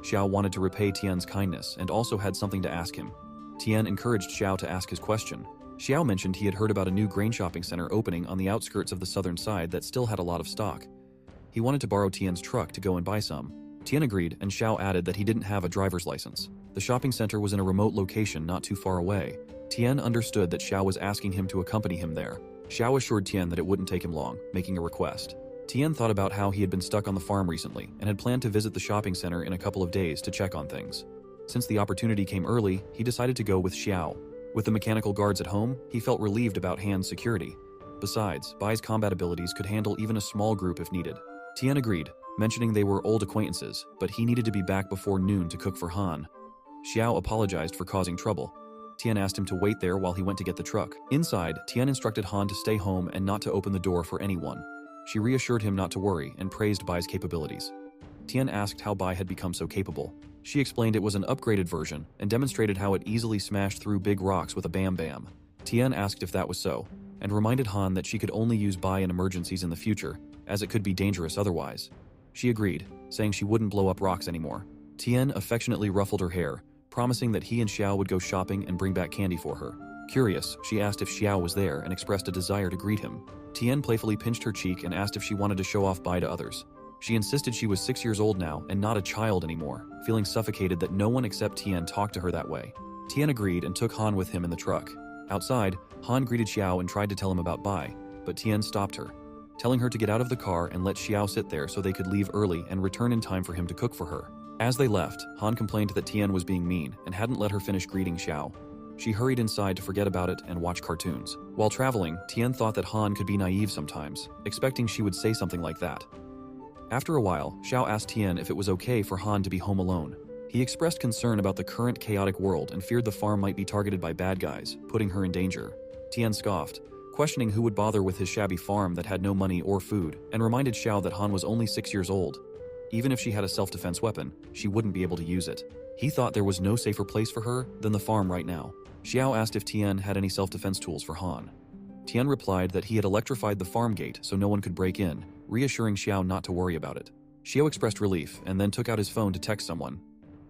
Xiao wanted to repay Tian's kindness and also had something to ask him. Tian encouraged Xiao to ask his question. Xiao mentioned he had heard about a new grain shopping center opening on the outskirts of the southern side that still had a lot of stock. He wanted to borrow Tian's truck to go and buy some. Tian agreed, and Xiao added that he didn't have a driver's license. The shopping center was in a remote location not too far away. Tian understood that Xiao was asking him to accompany him there. Xiao assured Tian that it wouldn't take him long, making a request. Tian thought about how he had been stuck on the farm recently and had planned to visit the shopping center in a couple of days to check on things. Since the opportunity came early, he decided to go with Xiao. With the mechanical guards at home, he felt relieved about Han's security. Besides, Bai's combat abilities could handle even a small group if needed. Tian agreed, mentioning they were old acquaintances, but he needed to be back before noon to cook for Han. Xiao apologized for causing trouble. Tian asked him to wait there while he went to get the truck. Inside, Tian instructed Han to stay home and not to open the door for anyone. She reassured him not to worry and praised Bai's capabilities. Tian asked how Bai had become so capable. She explained it was an upgraded version and demonstrated how it easily smashed through big rocks with a bam bam. Tian asked if that was so, and reminded Han that she could only use Bai in emergencies in the future, as it could be dangerous otherwise. She agreed, saying she wouldn't blow up rocks anymore. Tian affectionately ruffled her hair, promising that he and Xiao would go shopping and bring back candy for her. Curious, she asked if Xiao was there and expressed a desire to greet him. Tian playfully pinched her cheek and asked if she wanted to show off Bai to others. She insisted she was 6 years old now and not a child anymore, feeling suffocated that no one except Tian talked to her that way. Tian agreed and took Han with him in the truck. Outside, Han greeted Xiao and tried to tell him about Bai, but Tian stopped her, telling her to get out of the car and let Xiao sit there so they could leave early and return in time for him to cook for her. As they left, Han complained that Tian was being mean and hadn't let her finish greeting Xiao. She hurried inside to forget about it and watch cartoons. While traveling, Tian thought that Han could be naive sometimes, expecting she would say something like that. After a while, Xiao asked Tian if it was okay for Han to be home alone. He expressed concern about the current chaotic world and feared the farm might be targeted by bad guys, putting her in danger. Tian scoffed, questioning who would bother with his shabby farm that had no money or food, and reminded Xiao that Han was only 6 years old. Even if she had a self-defense weapon, she wouldn't be able to use it. He thought there was no safer place for her than the farm right now. Xiao asked if Tian had any self-defense tools for Han. Tian replied that he had electrified the farm gate so no one could break in, reassuring Xiao not to worry about it. Xiao expressed relief and then took out his phone to text someone.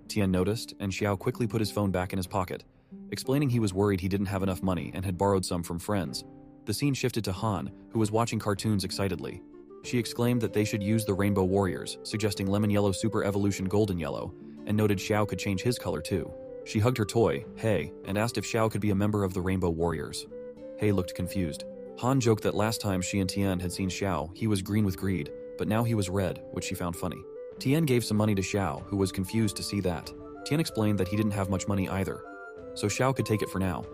Tian noticed, and Xiao quickly put his phone back in his pocket, explaining he was worried he didn't have enough money and had borrowed some from friends. The scene shifted to Han, who was watching cartoons excitedly. She exclaimed that they should use the Rainbow Warriors, suggesting Lemon Yellow Super Evolution Golden Yellow, and noted Xiao could change his color too. She hugged her toy, Hei, and asked if Xiao could be a member of the Rainbow Warriors. Hei looked confused. Han joked that last time she and Tian had seen Xiao, he was green with greed, but now he was red, which she found funny. Tian gave some money to Xiao, who was confused to see that. Tian explained that he didn't have much money either, so Xiao could take it for now.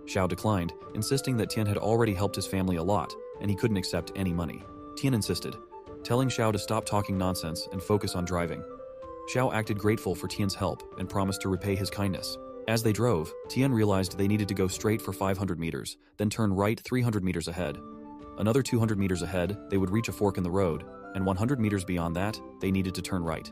Xiao declined, insisting that Tian had already helped his family a lot, and he couldn't accept any money. Tian insisted, telling Xiao to stop talking nonsense and focus on driving. Xiao acted grateful for Tian's help and promised to repay his kindness. As they drove, Tian realized they needed to go straight for 500 meters, then turn right 300 meters ahead. Another 200 meters ahead, they would reach a fork in the road, and 100 meters beyond that, they needed to turn right.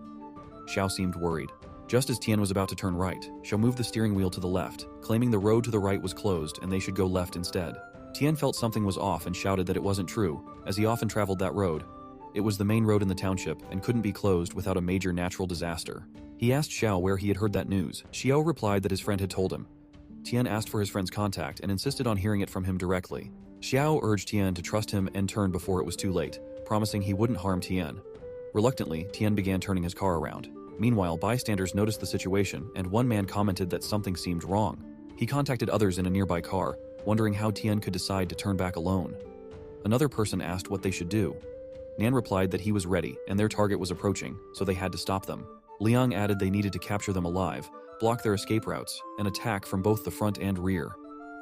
Xiao seemed worried. Just as Tian was about to turn right, Xiao moved the steering wheel to the left, claiming the road to the right was closed and they should go left instead. Tian felt something was off and shouted that it wasn't true, as he often traveled that road. It was the main road in the township and couldn't be closed without a major natural disaster. He asked Xiao where he had heard that news. Xiao replied that his friend had told him. Tian asked for his friend's contact and insisted on hearing it from him directly. Xiao urged Tian to trust him and turn before it was too late, promising he wouldn't harm Tian. Reluctantly, Tian began turning his car around. Meanwhile, bystanders noticed the situation, and one man commented that something seemed wrong. He contacted others in a nearby car, wondering how Tian could decide to turn back alone. Another person asked what they should do. Nan replied that he was ready, and their target was approaching, so they had to stop them. Liang added they needed to capture them alive, block their escape routes, and attack from both the front and rear.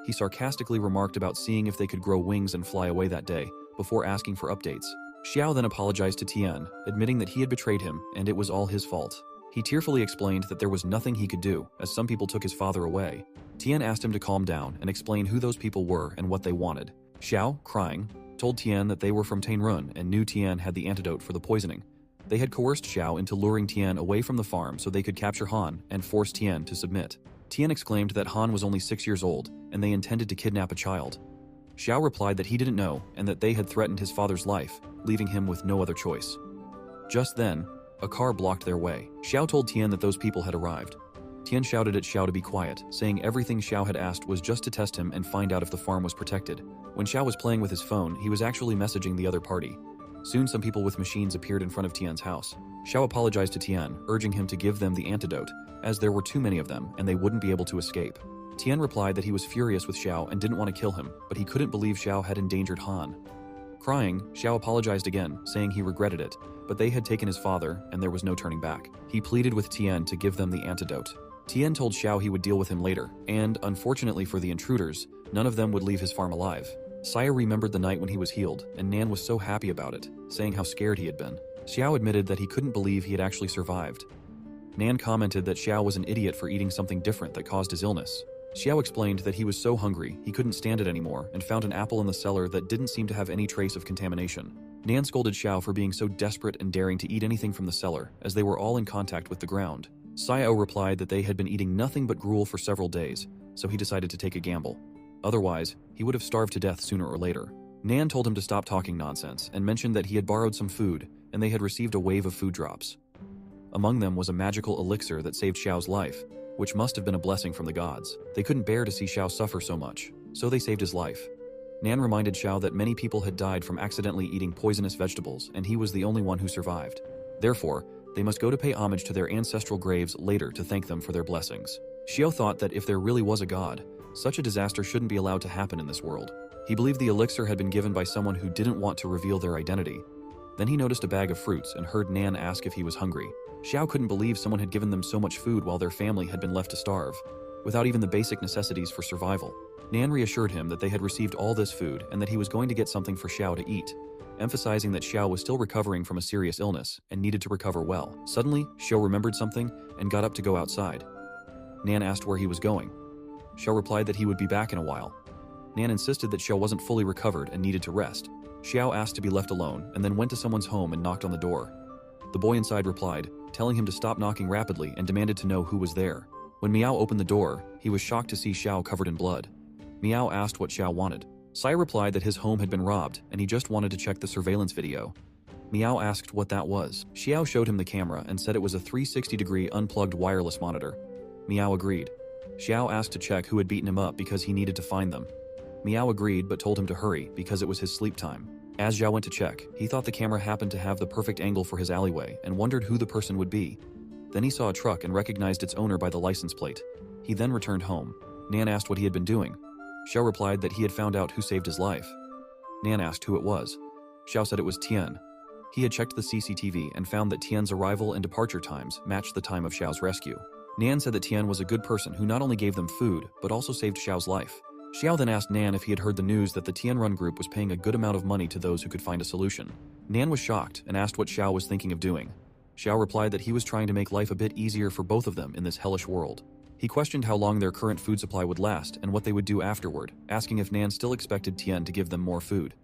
He sarcastically remarked about seeing if they could grow wings and fly away that day, before asking for updates. Xiao then apologized to Tian, admitting that he had betrayed him and it was all his fault. He tearfully explained that there was nothing he could do, as some people took his father away. Tian asked him to calm down and explain who those people were and what they wanted. Xiao, crying, told Tian that they were from Tainrun and knew Tian had the antidote for the poisoning. They had coerced Xiao into luring Tian away from the farm so they could capture Han and force Tian to submit. Tian exclaimed that Han was only 6 years old and they intended to kidnap a child. Xiao replied that he didn't know and that they had threatened his father's life, leaving him with no other choice. Just then, a car blocked their way. Xiao told Tian that those people had arrived. Tian shouted at Xiao to be quiet, saying everything Xiao had asked was just to test him and find out if the farm was protected. When Xiao was playing with his phone, he was actually messaging the other party. Soon some people with machines appeared in front of Tian's house. Xiao apologized to Tian, urging him to give them the antidote, as there were too many of them and they wouldn't be able to escape. Tian replied that he was furious with Xiao and didn't want to kill him, but he couldn't believe Xiao had endangered Han. Crying, Xiao apologized again, saying he regretted it, but they had taken his father and there was no turning back. He pleaded with Tian to give them the antidote. Tian told Xiao he would deal with him later, and, unfortunately for the intruders, none of them would leave his farm alive. Saya remembered the night when he was healed, and Nan was so happy about it, saying how scared he had been. Xiao admitted that he couldn't believe he had actually survived. Nan commented that Xiao was an idiot for eating something different that caused his illness. Xiao explained that he was so hungry he couldn't stand it anymore and found an apple in the cellar that didn't seem to have any trace of contamination. Nan scolded Xiao for being so desperate and daring to eat anything from the cellar, as they were all in contact with the ground. Sayao replied that they had been eating nothing but gruel for several days, so he decided to take a gamble. Otherwise, he would have starved to death sooner or later. Nan told him to stop talking nonsense and mentioned that he had borrowed some food and they had received a wave of food drops. Among them was a magical elixir that saved Xiao's life, which must have been a blessing from the gods. They couldn't bear to see Xiao suffer so much, so they saved his life. Nan reminded Xiao that many people had died from accidentally eating poisonous vegetables and he was the only one who survived. Therefore, they must go to pay homage to their ancestral graves later to thank them for their blessings. Xiao thought that if there really was a god, such a disaster shouldn't be allowed to happen in this world. He believed the elixir had been given by someone who didn't want to reveal their identity. Then he noticed a bag of fruits and heard Nan ask if he was hungry. Xiao couldn't believe someone had given them so much food while their family had been left to starve, without even the basic necessities for survival. Nan reassured him that they had received all this food and that he was going to get something for Xiao to eat, emphasizing that Xiao was still recovering from a serious illness and needed to recover well. Suddenly, Xiao remembered something and got up to go outside. Nan asked where he was going. Xiao replied that he would be back in a while. Nan insisted that Xiao wasn't fully recovered and needed to rest. Xiao asked to be left alone and then went to someone's home and knocked on the door. The boy inside replied, telling him to stop knocking rapidly and demanded to know who was there. When Miao opened the door, he was shocked to see Xiao covered in blood. Miao asked what Xiao wanted. Sai replied that his home had been robbed and he just wanted to check the surveillance video. Miao asked what that was. Xiao showed him the camera and said it was a 360-degree unplugged wireless monitor. Miao agreed. Xiao asked to check who had beaten him up because he needed to find them. Miao agreed but told him to hurry because it was his sleep time. As Xiao went to check, he thought the camera happened to have the perfect angle for his alleyway and wondered who the person would be. Then he saw a truck and recognized its owner by the license plate. He then returned home. Nan asked what he had been doing. Xiao replied that he had found out who saved his life. Nan asked who it was. Xiao said it was Tian. He had checked the CCTV and found that Tian's arrival and departure times matched the time of Xiao's rescue. Nan said that Tian was a good person who not only gave them food, but also saved Xiao's life. Xiao then asked Nan if he had heard the news that the Tian Run group was paying a good amount of money to those who could find a solution. Nan was shocked and asked what Xiao was thinking of doing. Xiao replied that he was trying to make life a bit easier for both of them in this hellish world. He questioned how long their current food supply would last and what they would do afterward, asking if Nan still expected Tian to give them more food.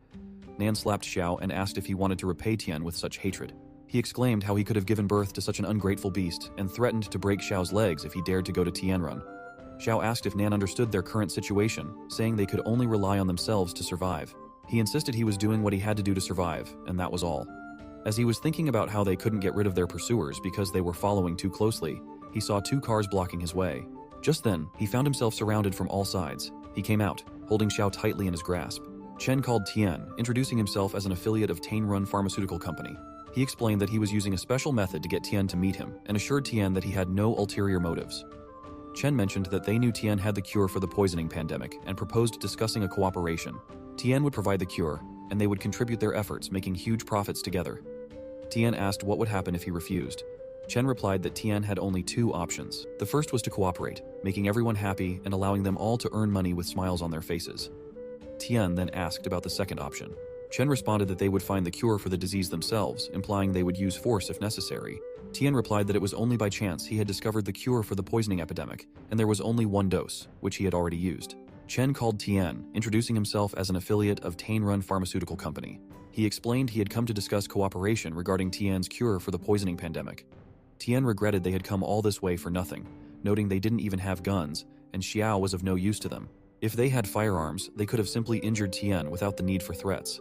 Nan slapped Xiao and asked if he wanted to repay Tian with such hatred. He exclaimed how he could have given birth to such an ungrateful beast and threatened to break Xiao's legs if he dared to go to Tianrun. Xiao asked if Nan understood their current situation, saying they could only rely on themselves to survive. He insisted he was doing what he had to do to survive, and that was all. As he was thinking about how they couldn't get rid of their pursuers because they were following too closely, he saw 2 cars blocking his way. Just then, he found himself surrounded from all sides. He came out, holding Xiao tightly in his grasp. Chen called Tian, introducing himself as an affiliate of Tianrun Pharmaceutical Company. He explained that he was using a special method to get Tian to meet him, and assured Tian that he had no ulterior motives. Chen mentioned that they knew Tian had the cure for the poisoning pandemic and proposed discussing a cooperation. Tian would provide the cure, and they would contribute their efforts, making huge profits together. Tian asked what would happen if he refused. Chen replied that Tian had only 2 options. The first was to cooperate, making everyone happy and allowing them all to earn money with smiles on their faces. Tian then asked about the second option. Chen responded that they would find the cure for the disease themselves, implying they would use force if necessary. Tian replied that it was only by chance he had discovered the cure for the poisoning epidemic, and there was only 1 dose, which he had already used. Chen called Tian, introducing himself as an affiliate of Tianrun Pharmaceutical Company. He explained he had come to discuss cooperation regarding Tian's cure for the poisoning pandemic. Tian regretted they had come all this way for nothing, noting they didn't even have guns, and Xiao was of no use to them. If they had firearms, they could have simply injured Tian without the need for threats.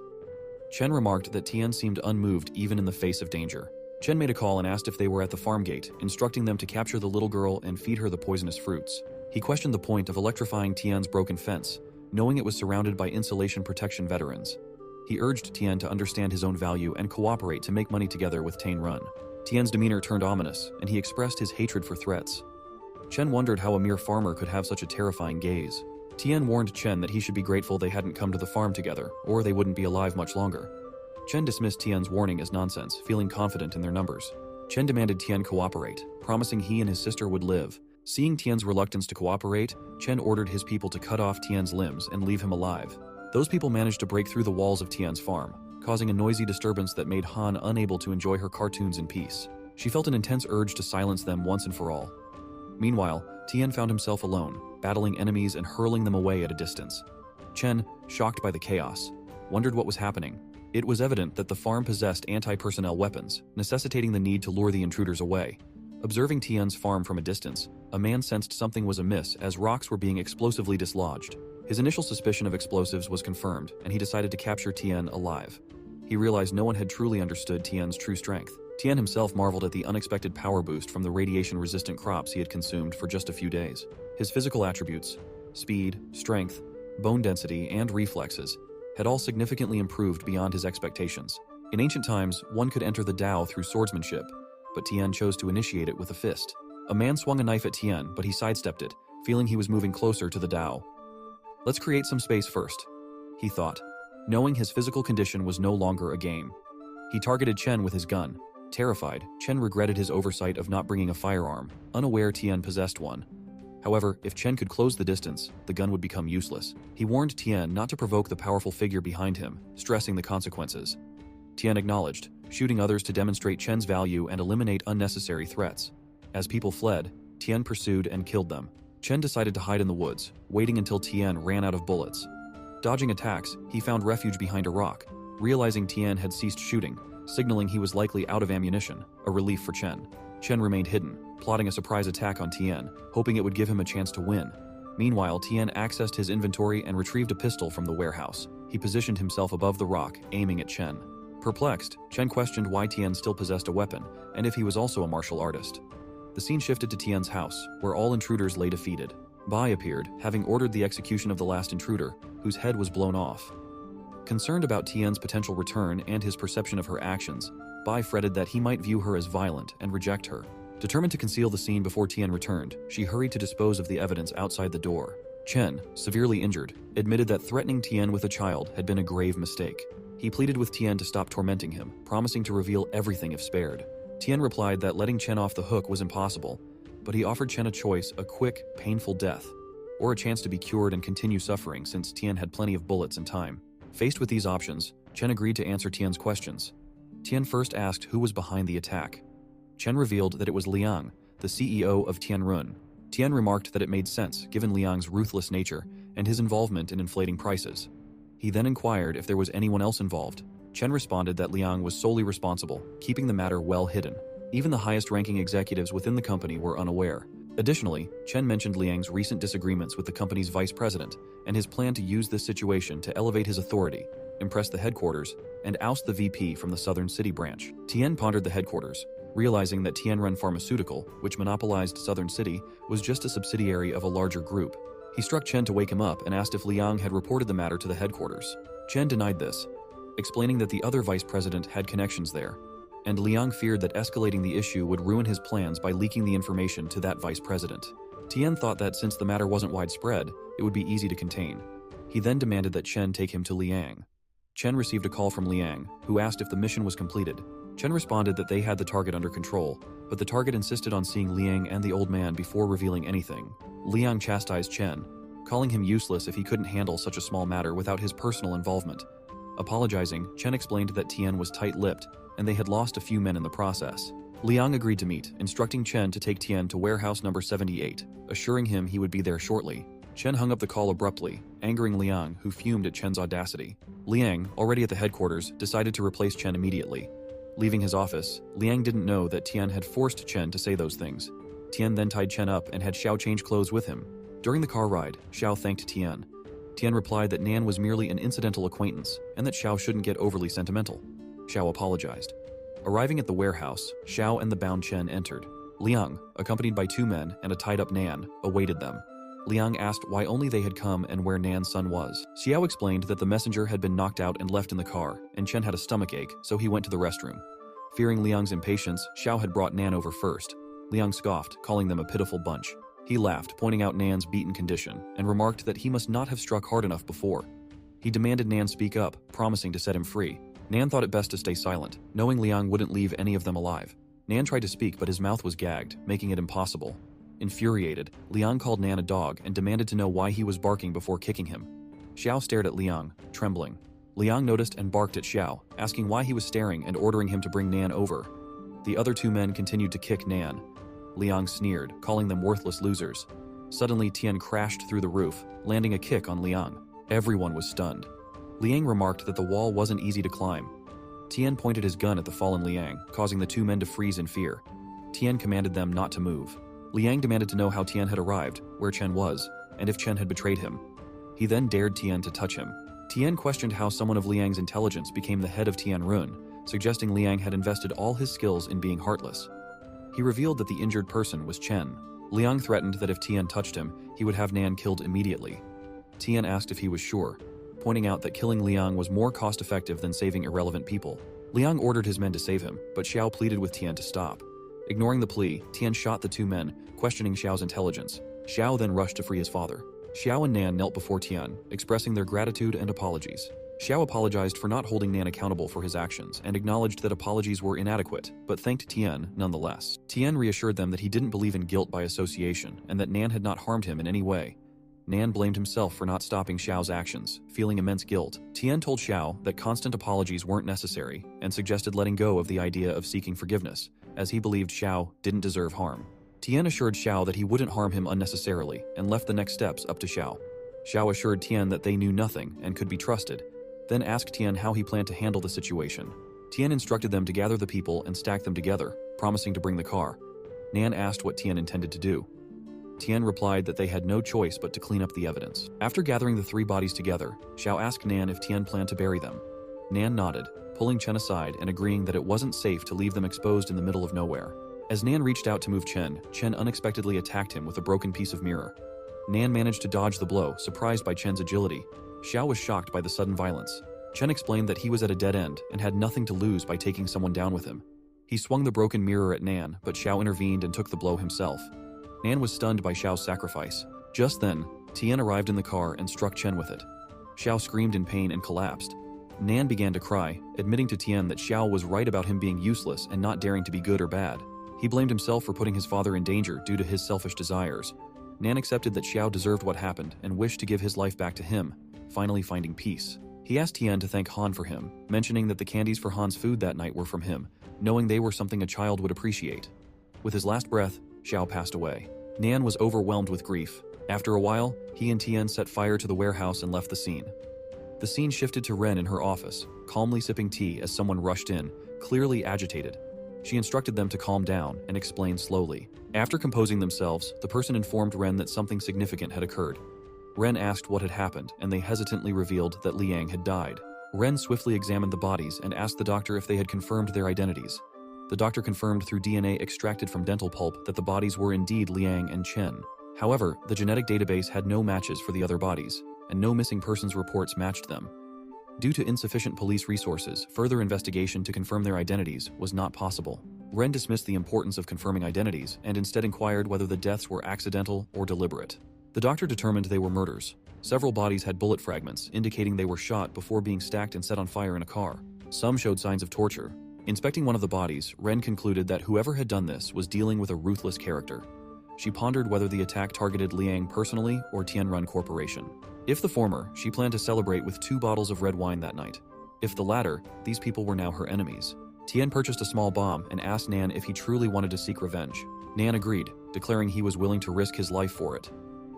Chen remarked that Tian seemed unmoved even in the face of danger. Chen made a call and asked if they were at the farm gate, instructing them to capture the little girl and feed her the poisonous fruits. He questioned the point of electrifying Tian's broken fence, knowing it was surrounded by insulation protection veterans. He urged Tian to understand his own value and cooperate to make money together with Tianrun. Tian's demeanor turned ominous, and he expressed his hatred for threats. Chen wondered how a mere farmer could have such a terrifying gaze. Tian warned Chen that he should be grateful they hadn't come to the farm together, or they wouldn't be alive much longer. Chen dismissed Tian's warning as nonsense, feeling confident in their numbers. Chen demanded Tian cooperate, promising he and his sister would live. Seeing Tian's reluctance to cooperate, Chen ordered his people to cut off Tian's limbs and leave him alive. Those people managed to break through the walls of Tian's farm, causing a noisy disturbance that made Han unable to enjoy her cartoons in peace. She felt an intense urge to silence them once and for all. Meanwhile, Tian found himself alone, battling enemies and hurling them away at a distance. Chen, shocked by the chaos, wondered what was happening. It was evident that the farm possessed anti-personnel weapons, necessitating the need to lure the intruders away. Observing Tian's farm from a distance, a man sensed something was amiss as rocks were being explosively dislodged. His initial suspicion of explosives was confirmed, and he decided to capture Tian alive. He realized no one had truly understood Tian's true strength. Tian himself marveled at the unexpected power boost from the radiation-resistant crops he had consumed for just a few days. His physical attributes, speed, strength, bone density, and reflexes, had all significantly improved beyond his expectations. In ancient times, one could enter the Tao through swordsmanship, but Tian chose to initiate it with a fist. A man swung a knife at Tian, but he sidestepped it, feeling he was moving closer to the Tao. Let's create some space first, he thought, knowing his physical condition was no longer a game. He targeted Chen with his gun. Terrified, Chen regretted his oversight of not bringing a firearm, unaware Tian possessed one. However, if Chen could close the distance, the gun would become useless. He warned Tian not to provoke the powerful figure behind him, stressing the consequences. Tian acknowledged, shooting others to demonstrate Chen's value and eliminate unnecessary threats. As people fled, Tian pursued and killed them. Chen decided to hide in the woods, waiting until Tian ran out of bullets. Dodging attacks, he found refuge behind a rock, realizing Tian had ceased shooting, signaling he was likely out of ammunition, a relief for Chen. Chen remained hidden, plotting a surprise attack on Tian, hoping it would give him a chance to win. Meanwhile, Tian accessed his inventory and retrieved a pistol from the warehouse. He positioned himself above the rock, aiming at Chen. Perplexed, Chen questioned why Tian still possessed a weapon, and if he was also a martial artist. The scene shifted to Tian's house, where all intruders lay defeated. Bai appeared, having ordered the execution of the last intruder, whose head was blown off. Concerned about Tian's potential return and his perception of her actions, Bai fretted that he might view her as violent and reject her. Determined to conceal the scene before Tian returned, she hurried to dispose of the evidence outside the door. Chen, severely injured, admitted that threatening Tian with a child had been a grave mistake. He pleaded with Tian to stop tormenting him, promising to reveal everything if spared. Tian replied that letting Chen off the hook was impossible, but he offered Chen a choice: a quick, painful death, or a chance to be cured and continue suffering since Tian had plenty of bullets and time. Faced with these options, Chen agreed to answer Tian's questions. Tian first asked who was behind the attack. Chen revealed that it was Liang, the CEO of Tianrun. Tian remarked that it made sense given Liang's ruthless nature and his involvement in inflating prices. He then inquired if there was anyone else involved. Chen responded that Liang was solely responsible, keeping the matter well hidden. Even the highest-ranking executives within the company were unaware. Additionally, Chen mentioned Liang's recent disagreements with the company's vice president and his plan to use this situation to elevate his authority, impress the headquarters, and oust the VP from the Southern City branch. Tian pondered the headquarters, realizing that Tianrun Pharmaceutical, which monopolized Southern City, was just a subsidiary of a larger group. He struck Chen to wake him up and asked if Liang had reported the matter to the headquarters. Chen denied this, explaining that the other vice president had connections there, and Liang feared that escalating the issue would ruin his plans by leaking the information to that vice president. Tian thought that since the matter wasn't widespread, it would be easy to contain. He then demanded that Chen take him to Liang. Chen received a call from Liang, who asked if the mission was completed. Chen responded that they had the target under control, but the target insisted on seeing Liang and the old man before revealing anything. Liang chastised Chen, calling him useless if he couldn't handle such a small matter without his personal involvement. Apologizing, Chen explained that Tian was tight-lipped, and they had lost a few men in the process. Liang agreed to meet, instructing Chen to take Tian to warehouse number 78, assuring him he would be there shortly. Chen hung up the call abruptly, angering Liang, who fumed at Chen's audacity. Liang, already at the headquarters, decided to replace Chen immediately. Leaving his office, Liang didn't know that Tian had forced Chen to say those things. Tian then tied Chen up and had Xiao change clothes with him. During the car ride, Xiao thanked Tian. Tian replied that Nan was merely an incidental acquaintance and that Xiao shouldn't get overly sentimental. Xiao apologized. Arriving at the warehouse, Xiao and the bound Chen entered. Liang, accompanied by 2 men and a tied-up Nan, awaited them. Liang asked why only they had come and where Nan's son was. Xiao explained that the messenger had been knocked out and left in the car, and Chen had a stomachache, so he went to the restroom. Fearing Liang's impatience, Xiao had brought Nan over first. Liang scoffed, calling them a pitiful bunch. He laughed, pointing out Nan's beaten condition, and remarked that he must not have struck hard enough before. He demanded Nan speak up, promising to set him free. Nan thought it best to stay silent, knowing Liang wouldn't leave any of them alive. Nan tried to speak, but his mouth was gagged, making it impossible. Infuriated, Liang called Nan a dog and demanded to know why he was barking before kicking him. Xiao stared at Liang, trembling. Liang noticed and barked at Xiao, asking why he was staring and ordering him to bring Nan over. The other 2 men continued to kick Nan. Liang sneered, calling them worthless losers. Suddenly, Tian crashed through the roof, landing a kick on Liang. Everyone was stunned. Liang remarked that the wall wasn't easy to climb. Tian pointed his gun at the fallen Liang, causing the 2 men to freeze in fear. Tian commanded them not to move. Liang demanded to know how Tian had arrived, where Chen was, and if Chen had betrayed him. He then dared Tian to touch him. Tian questioned how someone of Liang's intelligence became the head of Tianrun, suggesting Liang had invested all his skills in being heartless. He revealed that the injured person was Chen. Liang threatened that if Tian touched him, he would have Nan killed immediately. Tian asked if he was sure, pointing out that killing Liang was more cost-effective than saving irrelevant people. Liang ordered his men to save him, but Xiao pleaded with Tian to stop. Ignoring the plea, Tian shot the 2 men, questioning Xiao's intelligence. Xiao then rushed to free his father. Xiao and Nan knelt before Tian, expressing their gratitude and apologies. Xiao apologized for not holding Nan accountable for his actions and acknowledged that apologies were inadequate, but thanked Tian nonetheless. Tian reassured them that he didn't believe in guilt by association and that Nan had not harmed him in any way. Nan blamed himself for not stopping Xiao's actions, feeling immense guilt. Tian told Xiao that constant apologies weren't necessary and suggested letting go of the idea of seeking forgiveness, as he believed Xiao didn't deserve harm. Tian assured Xiao that he wouldn't harm him unnecessarily and left the next steps up to Xiao. Xiao assured Tian that they knew nothing and could be trusted, then asked Tian how he planned to handle the situation. Tian instructed them to gather the people and stack them together, promising to bring the car. Nan asked what Tian intended to do. Tian replied that they had no choice but to clean up the evidence. After gathering the 3 bodies together, Xiao asked Nan if Tian planned to bury them. Nan nodded, pulling Chen aside and agreeing that it wasn't safe to leave them exposed in the middle of nowhere. As Nan reached out to move Chen unexpectedly attacked him with a broken piece of mirror. Nan managed to dodge the blow, surprised by Chen's agility. Xiao was shocked by the sudden violence. Chen explained that he was at a dead end and had nothing to lose by taking someone down with him. He swung the broken mirror at Nan, but Xiao intervened and took the blow himself. Nan was stunned by Xiao's sacrifice. Just then, Tian arrived in the car and struck Chen with it. Xiao screamed in pain and collapsed. Nan began to cry, admitting to Tian that Xiao was right about him being useless and not daring to be good or bad. He blamed himself for putting his father in danger due to his selfish desires. Nan accepted that Xiao deserved what happened and wished to give his life back to him, finally finding peace. He asked Tian to thank Han for him, mentioning that the candies for Han's food that night were from him, knowing they were something a child would appreciate. With his last breath, Xiao passed away. Nan was overwhelmed with grief. After a while, he and Tian set fire to the warehouse and left the scene. The scene shifted to Ren in her office, calmly sipping tea as someone rushed in, clearly agitated. She instructed them to calm down and explained slowly. After composing themselves, the person informed Ren that something significant had occurred. Ren asked what had happened, and they hesitantly revealed that Liang had died. Ren swiftly examined the bodies and asked the doctor if they had confirmed their identities. The doctor confirmed through DNA extracted from dental pulp that the bodies were indeed Liang and Chen. However, the genetic database had no matches for the other bodies, and no missing persons reports matched them. Due to insufficient police resources, further investigation to confirm their identities was not possible. Ren dismissed the importance of confirming identities and instead inquired whether the deaths were accidental or deliberate. The doctor determined they were murders. Several bodies had bullet fragments, indicating they were shot before being stacked and set on fire in a car. Some showed signs of torture. Inspecting one of the bodies, Ren concluded that whoever had done this was dealing with a ruthless character. She pondered whether the attack targeted Liang personally or Tianrun Corporation. If the former, she planned to celebrate with 2 bottles of red wine that night. If the latter, these people were now her enemies. Tian purchased a small bomb and asked Nan if he truly wanted to seek revenge. Nan agreed, declaring he was willing to risk his life for it.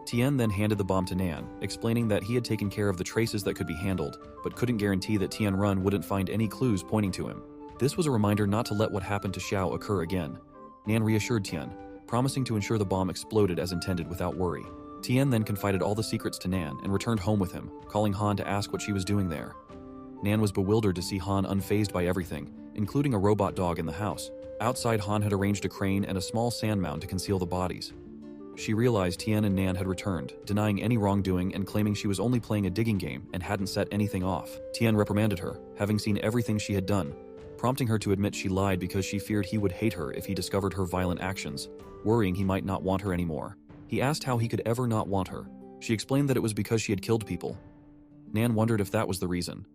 Tian then handed the bomb to Nan, explaining that he had taken care of the traces that could be handled, but couldn't guarantee that Tianrun wouldn't find any clues pointing to him. This was a reminder not to let what happened to Xiao occur again. Nan reassured Tian, promising to ensure the bomb exploded as intended without worry. Tian then confided all the secrets to Nan and returned home with him, calling Han to ask what she was doing there. Nan was bewildered to see Han unfazed by everything, including a robot dog in the house. Outside, Han had arranged a crane and a small sand mound to conceal the bodies. She realized Tian and Nan had returned, denying any wrongdoing and claiming she was only playing a digging game and hadn't set anything off. Tian reprimanded her, having seen everything she had done, prompting her to admit she lied because she feared he would hate her if he discovered her violent actions, worrying he might not want her anymore. He asked how he could ever not want her. She explained that it was because she had killed people. Nan wondered if that was the reason.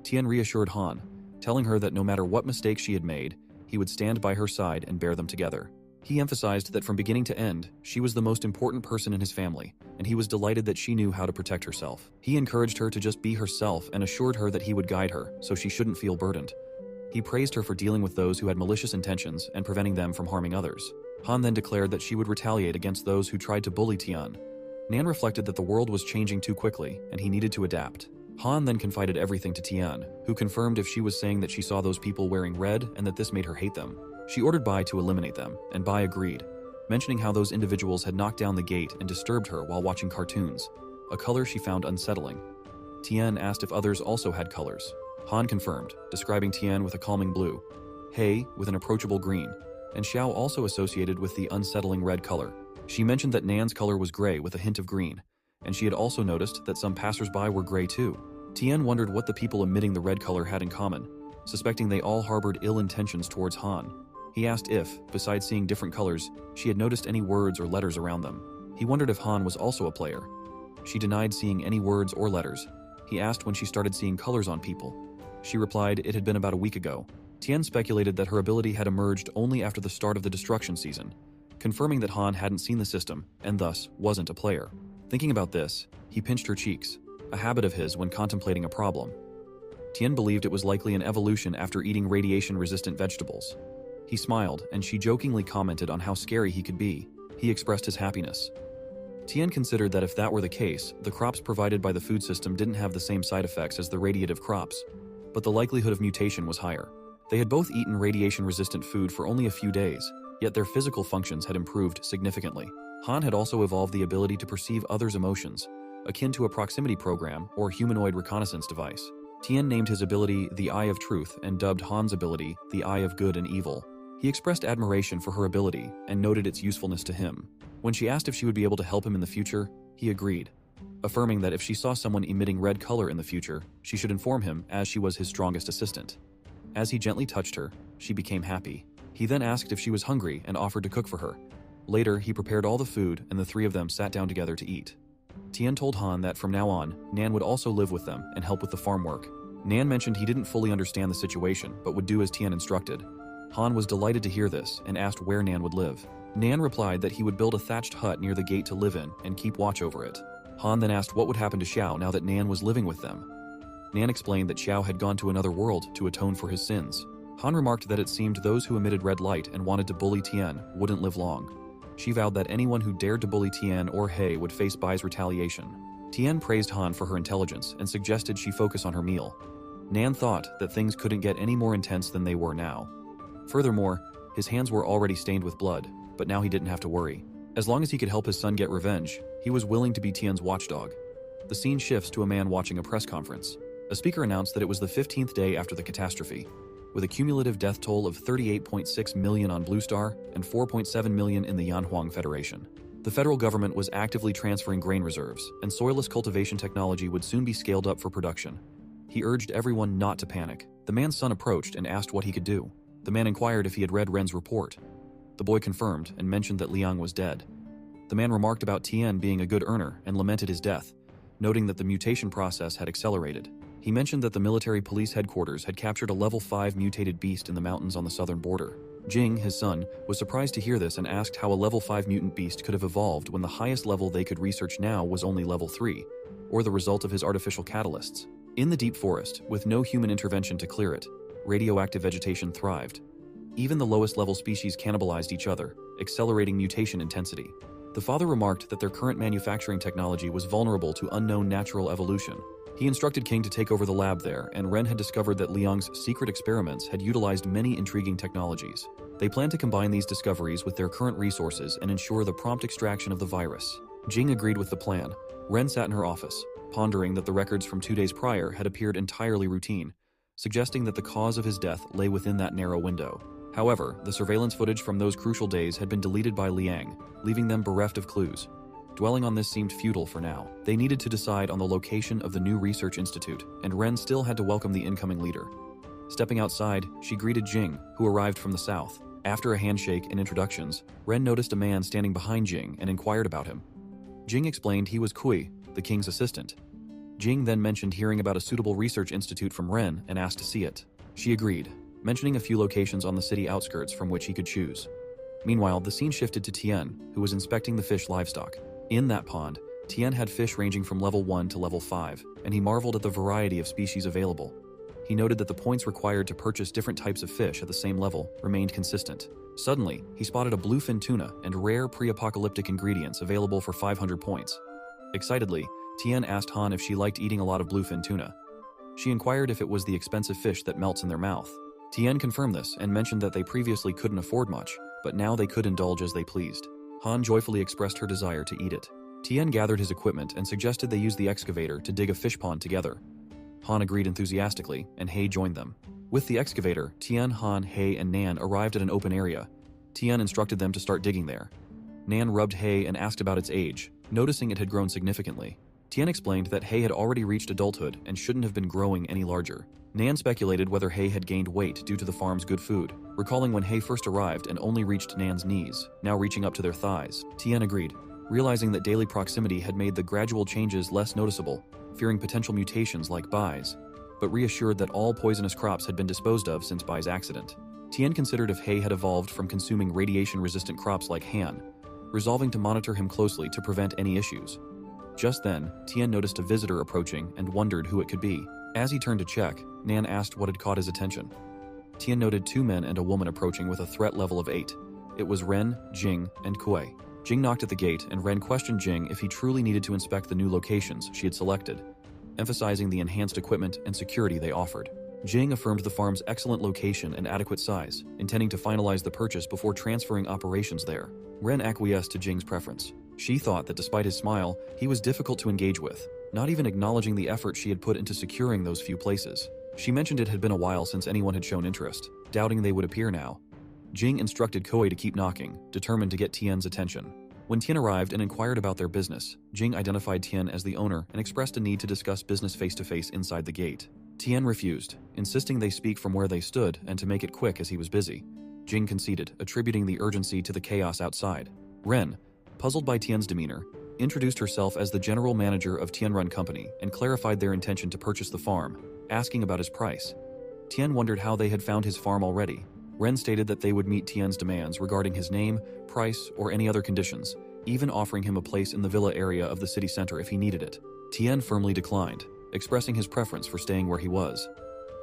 Tian reassured Han, telling her that no matter what mistakes she had made, he would stand by her side and bear them together. He emphasized that from beginning to end, she was the most important person in his family, and he was delighted that she knew how to protect herself. He encouraged her to just be herself and assured her that he would guide her, so she shouldn't feel burdened. He praised her for dealing with those who had malicious intentions and preventing them from harming others. Han then declared that she would retaliate against those who tried to bully Tian. Nan reflected that the world was changing too quickly, and he needed to adapt. Han then confided everything to Tian, who confirmed if she was saying that she saw those people wearing red and that this made her hate them. She ordered Bai to eliminate them, and Bai agreed, mentioning how those individuals had knocked down the gate and disturbed her while watching cartoons, a color she found unsettling. Tian asked if others also had colors. Han confirmed, describing Tian with a calming blue, Hei with an approachable green, and Xiao also associated with the unsettling red color. She mentioned that Nan's color was gray with a hint of green, and she had also noticed that some passersby were gray too. Tian wondered what the people emitting the red color had in common, suspecting they all harbored ill intentions towards Han. He asked if, besides seeing different colors, she had noticed any words or letters around them. He wondered if Han was also a player. She denied seeing any words or letters. He asked when she started seeing colors on people. She replied it had been about a week ago. Tian speculated that her ability had emerged only after the start of the destruction season, confirming that Han hadn't seen the system and thus wasn't a player. Thinking about this, he pinched her cheeks, a habit of his when contemplating a problem. Tian believed it was likely an evolution after eating radiation-resistant vegetables. He smiled, and she jokingly commented on how scary he could be. He expressed his happiness. Tian considered that if that were the case, the crops provided by the food system didn't have the same side effects as the radiative crops, but the likelihood of mutation was higher. They had both eaten radiation-resistant food for only a few days, yet their physical functions had improved significantly. Han had also evolved the ability to perceive others' emotions, akin to a proximity program or humanoid reconnaissance device. Tian named his ability the Eye of Truth and dubbed Han's ability the Eye of Good and Evil. He expressed admiration for her ability and noted its usefulness to him. When she asked if she would be able to help him in the future, he agreed, affirming that if she saw someone emitting red color in the future, she should inform him as she was his strongest assistant. As he gently touched her, she became happy. He then asked if she was hungry and offered to cook for her. Later, he prepared all the food and the three of them sat down together to eat. Tian told Han that from now on, Nan would also live with them and help with the farm work. Nan mentioned he didn't fully understand the situation, but would do as Tian instructed. Han was delighted to hear this and asked where Nan would live. Nan replied that he would build a thatched hut near the gate to live in and keep watch over it. Han then asked what would happen to Xiao now that Nan was living with them. Nan explained that Xiao had gone to another world to atone for his sins. Han remarked that it seemed those who emitted red light and wanted to bully Tian wouldn't live long. She vowed that anyone who dared to bully Tian or He would face Bai's retaliation. Tian praised Han for her intelligence and suggested she focus on her meal. Nan thought that things couldn't get any more intense than they were now. Furthermore, his hands were already stained with blood, but now he didn't have to worry. As long as he could help his son get revenge, he was willing to be Tian's watchdog. The scene shifts to a man watching a press conference. A speaker announced that it was the 15th day after the catastrophe, with a cumulative death toll of 38.6 million on Blue Star and 4.7 million in the Yanhuang Federation. The federal government was actively transferring grain reserves, and soilless cultivation technology would soon be scaled up for production. He urged everyone not to panic. The man's son approached and asked what he could do. The man inquired if he had read Ren's report. The boy confirmed and mentioned that Liang was dead. The man remarked about Tian being a good earner and lamented his death, noting that the mutation process had accelerated. He mentioned that the military police headquarters had captured a level 5 mutated beast in the mountains on the southern border. Jing, his son, was surprised to hear this and asked how a level 5 mutant beast could have evolved when the highest level they could research now was only level 3, or the result of his artificial catalysts. In the deep forest, with no human intervention to clear it, radioactive vegetation thrived. Even the lowest level species cannibalized each other, accelerating mutation intensity. The father remarked that their current manufacturing technology was vulnerable to unknown natural evolution. He instructed King to take over the lab there, and Ren had discovered that Liang's secret experiments had utilized many intriguing technologies. They planned to combine these discoveries with their current resources and ensure the prompt extraction of the virus. Jing agreed with the plan. Ren sat in her office, pondering that the records from 2 days prior had appeared entirely routine, suggesting that the cause of his death lay within that narrow window. However, the surveillance footage from those crucial days had been deleted by Liang, leaving them bereft of clues. Dwelling on this seemed futile for now. They needed to decide on the location of the new research institute, and Ren still had to welcome the incoming leader. Stepping outside, she greeted Jing, who arrived from the south. After a handshake and introductions, Ren noticed a man standing behind Jing and inquired about him. Jing explained he was Kui, the king's assistant. Jing then mentioned hearing about a suitable research institute from Ren and asked to see it. She agreed, mentioning a few locations on the city outskirts from which he could choose. Meanwhile, the scene shifted to Tian, who was inspecting the fish livestock. In that pond, Tian had fish ranging from level 1 to level 5, and he marveled at the variety of species available. He noted that the points required to purchase different types of fish at the same level remained consistent. Suddenly, he spotted a bluefin tuna and rare pre-apocalyptic ingredients available for 500 points. Excitedly, Tian asked Han if she liked eating a lot of bluefin tuna. She inquired if it was the expensive fish that melts in their mouth. Tian confirmed this and mentioned that they previously couldn't afford much, but now they could indulge as they pleased. Han joyfully expressed her desire to eat it. Tian gathered his equipment and suggested they use the excavator to dig a fish pond together. Han agreed enthusiastically, and He joined them. With the excavator, Tian, Han, He, and Nan arrived at an open area. Tian instructed them to start digging there. Nan rubbed He and asked about its age, noticing it had grown significantly. Tian explained that He had already reached adulthood and shouldn't have been growing any larger. Nan speculated whether He had gained weight due to the farm's good food, recalling when He first arrived and only reached Nan's knees, now reaching up to their thighs. Tian agreed, realizing that daily proximity had made the gradual changes less noticeable, fearing potential mutations like Bai's, but reassured that all poisonous crops had been disposed of since Bai's accident. Tian considered if He had evolved from consuming radiation-resistant crops like Han, resolving to monitor him closely to prevent any issues. Just then, Tian noticed a visitor approaching and wondered who it could be. As he turned to check, Nan asked what had caught his attention. Tian noted 2 men and a woman approaching with a threat level of 8. It was Ren, Jing, and Kui. Jing knocked at the gate, and Ren questioned Jing if he truly needed to inspect the new locations she had selected, emphasizing the enhanced equipment and security they offered. Jing affirmed the farm's excellent location and adequate size, intending to finalize the purchase before transferring operations there. Ren acquiesced to Jing's preference. She thought that despite his smile, he was difficult to engage with, not even acknowledging the effort she had put into securing those few places. She mentioned it had been a while since anyone had shown interest, doubting they would appear now. Jing instructed Koi to keep knocking, determined to get Tian's attention. When Tian arrived and inquired about their business, Jing identified Tian as the owner and expressed a need to discuss business face-to-face inside the gate. Tian refused, insisting they speak from where they stood and to make it quick as he was busy. Jing conceded, attributing the urgency to the chaos outside. Ren, puzzled by Tian's demeanor, introduced herself as the general manager of Tian Run Company and clarified their intention to purchase the farm, asking about his price. Tian wondered how they had found his farm already. Ren stated that they would meet Tian's demands regarding his name, price, or any other conditions, even offering him a place in the villa area of the city center if he needed it. Tian firmly declined, expressing his preference for staying where he was.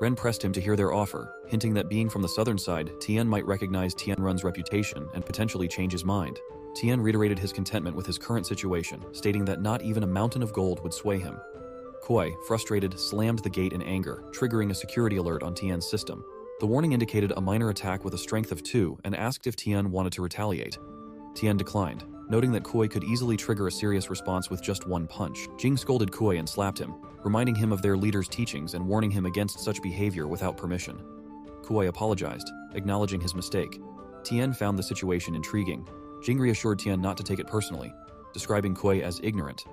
Ren pressed him to hear their offer, hinting that being from the southern side, Tian might recognize Tian Run's reputation and potentially change his mind. Tian reiterated his contentment with his current situation, stating that not even a mountain of gold would sway him. Koi, frustrated, slammed the gate in anger, triggering a security alert on Tian's system. The warning indicated a minor attack with a strength of 2 and asked if Tian wanted to retaliate. Tian declined, noting that Koi could easily trigger a serious response with just one punch. Jing scolded Koi and slapped him, reminding him of their leader's teachings and warning him against such behavior without permission. Koi apologized, acknowledging his mistake. Tian found the situation intriguing. Jing reassured Tian not to take it personally, describing Koi as ignorant.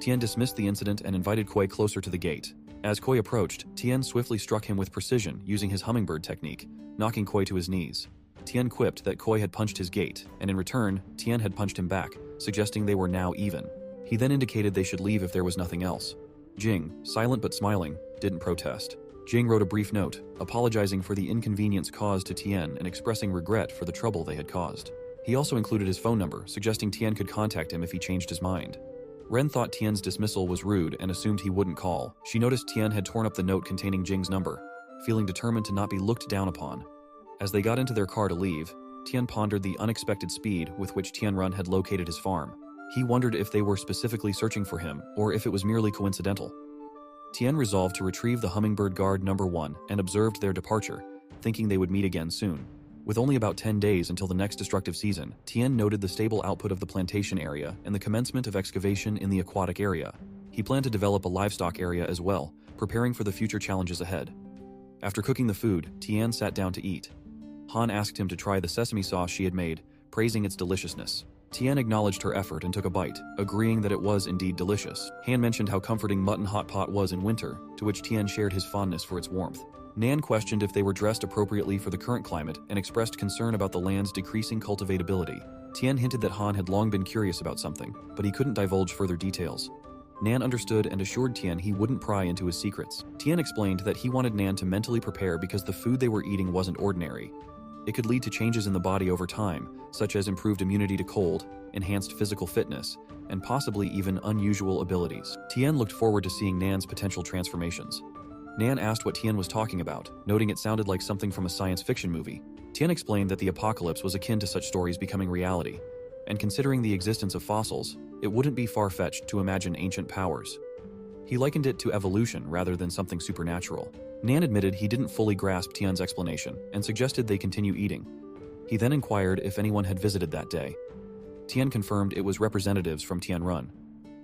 Tian dismissed the incident and invited Koi closer to the gate. As Koi approached, Tian swiftly struck him with precision using his hummingbird technique, knocking Koi to his knees. Tian quipped that Koi had punched his gate, and in return, Tian had punched him back, suggesting they were now even. He then indicated they should leave if there was nothing else. Jing, silent but smiling, didn't protest. Jing wrote a brief note, apologizing for the inconvenience caused to Tian and expressing regret for the trouble they had caused. He also included his phone number, suggesting Tian could contact him if he changed his mind. Ren thought Tian's dismissal was rude and assumed he wouldn't call. She noticed Tian had torn up the note containing Jing's number, feeling determined to not be looked down upon. As they got into their car to leave, Tian pondered the unexpected speed with which Tian Run had located his farm. He wondered if they were specifically searching for him or if it was merely coincidental. Tian resolved to retrieve the Hummingbird Guard No. 1 and observed their departure, thinking they would meet again soon. With only about 10 days until the next destructive season, Tian noted the stable output of the plantation area and the commencement of excavation in the aquatic area. He planned to develop a livestock area as well, preparing for the future challenges ahead. After cooking the food, Tian sat down to eat. Han asked him to try the sesame sauce she had made, praising its deliciousness. Tian acknowledged her effort and took a bite, agreeing that it was indeed delicious. Han mentioned how comforting mutton hot pot was in winter, to which Tian shared his fondness for its warmth. Nan questioned if they were dressed appropriately for the current climate and expressed concern about the land's decreasing cultivatability. Tian hinted that Han had long been curious about something, but he couldn't divulge further details. Nan understood and assured Tian he wouldn't pry into his secrets. Tian explained that he wanted Nan to mentally prepare because the food they were eating wasn't ordinary. It could lead to changes in the body over time, such as improved immunity to cold, enhanced physical fitness, and possibly even unusual abilities. Tian looked forward to seeing Nan's potential transformations. Nan asked what Tian was talking about, noting it sounded like something from a science fiction movie. Tian explained that the apocalypse was akin to such stories becoming reality, and considering the existence of fossils, it wouldn't be far-fetched to imagine ancient powers. He likened it to evolution rather than something supernatural. Nan admitted he didn't fully grasp Tian's explanation and suggested they continue eating. He then inquired if anyone had visited that day. Tian confirmed it was representatives from Tian Run.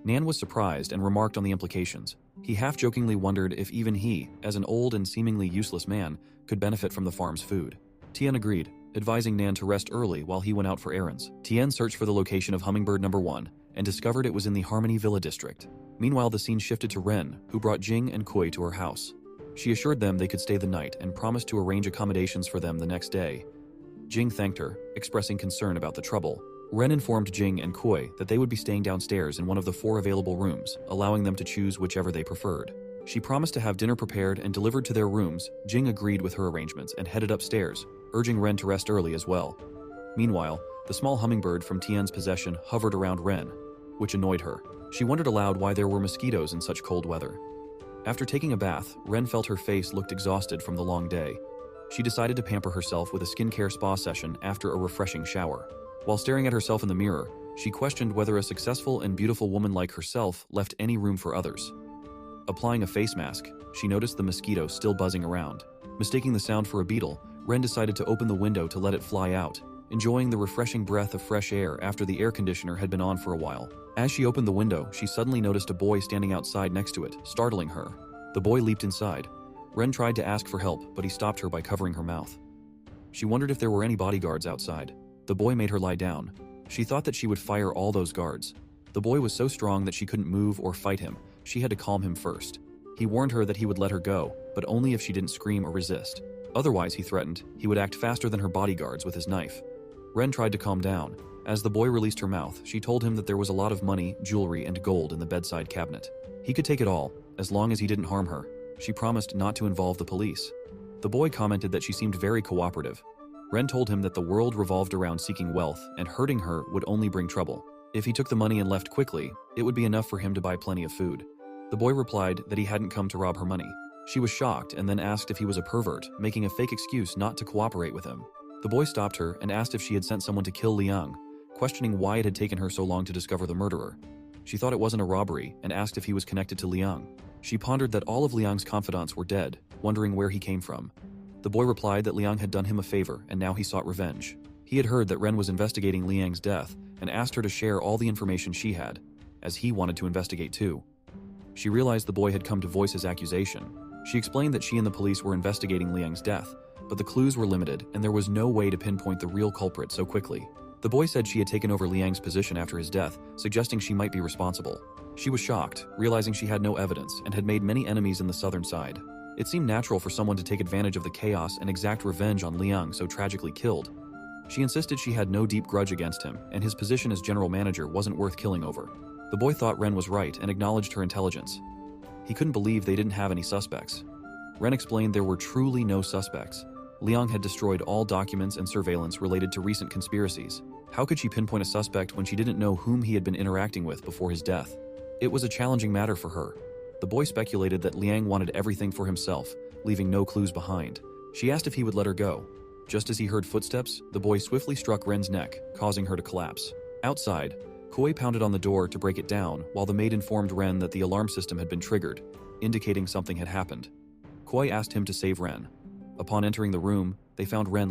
Nan was surprised and remarked on the implications. He half-jokingly wondered if even he, as an old and seemingly useless man, could benefit from the farm's food. Tian agreed, advising Nan to rest early while he went out for errands. Tian searched for the location of Hummingbird No. 1 and discovered it was in the Harmony Villa district. Meanwhile, the scene shifted to Ren, who brought Jing and Koi to her house. She assured them they could stay the night and promised to arrange accommodations for them the next day. Jing thanked her, expressing concern about the trouble. Ren informed Jing and Koi that they would be staying downstairs in one of the 4 available rooms, allowing them to choose whichever they preferred. She promised to have dinner prepared and delivered to their rooms. Jing agreed with her arrangements and headed upstairs, urging Ren to rest early as well. Meanwhile, the small hummingbird from Tian's possession hovered around Ren, which annoyed her. She wondered aloud why there were mosquitoes in such cold weather. After taking a bath, Ren felt her face looked exhausted from the long day. She decided to pamper herself with a skincare spa session after a refreshing shower. While staring at herself in the mirror, she questioned whether a successful and beautiful woman like herself left any room for others. Applying a face mask, she noticed the mosquito still buzzing around. Mistaking the sound for a beetle, Ren decided to open the window to let it fly out, enjoying the refreshing breath of fresh air after the air conditioner had been on for a while. As she opened the window, she suddenly noticed a boy standing outside next to it, startling her. The boy leaped inside. Ren tried to ask for help, but he stopped her by covering her mouth. She wondered if there were any bodyguards outside. The boy made her lie down. She thought that she would fire all those guards. The boy was so strong that she couldn't move or fight him. She had to calm him first. He warned her that he would let her go, but only if she didn't scream or resist. Otherwise, he threatened, he would act faster than her bodyguards with his knife. Ren tried to calm down. As the boy released her mouth, she told him that there was a lot of money, jewelry, and gold in the bedside cabinet. He could take it all, as long as he didn't harm her. She promised not to involve the police. The boy commented that she seemed very cooperative. Ren told him that the world revolved around seeking wealth, and hurting her would only bring trouble. If he took the money and left quickly, it would be enough for him to buy plenty of food. The boy replied that he hadn't come to rob her money. She was shocked and then asked if he was a pervert, making a fake excuse not to cooperate with him. The boy stopped her and asked if she had sent someone to kill Liang, questioning why it had taken her so long to discover the murderer. She thought it wasn't a robbery and asked if he was connected to Liang. She pondered that all of Liang's confidants were dead, wondering where he came from. The boy replied that Liang had done him a favor and now he sought revenge. He had heard that Ren was investigating Liang's death and asked her to share all the information she had, as he wanted to investigate too. She realized the boy had come to voice his accusation. She explained that she and the police were investigating Liang's death, but the clues were limited and there was no way to pinpoint the real culprit so quickly. The boy said she had taken over Liang's position after his death, suggesting she might be responsible. She was shocked, realizing she had no evidence and had made many enemies in the southern side. It seemed natural for someone to take advantage of the chaos and exact revenge on Liang so tragically killed. She insisted she had no deep grudge against him, and his position as general manager wasn't worth killing over. The boy thought Ren was right and acknowledged her intelligence. He couldn't believe they didn't have any suspects. Ren explained there were truly no suspects. Liang had destroyed all documents and surveillance related to recent conspiracies. How could she pinpoint a suspect when she didn't know whom he had been interacting with before his death? It was a challenging matter for her. The boy speculated that Liang wanted everything for himself, leaving no clues behind. She asked if he would let her go. Just as he heard footsteps, the boy swiftly struck Ren's neck, causing her to collapse. Outside, Koi pounded on the door to break it down, while the maid informed Ren that the alarm system had been triggered, indicating something had happened. Koi asked him to save Ren. Upon entering the room, they found Ren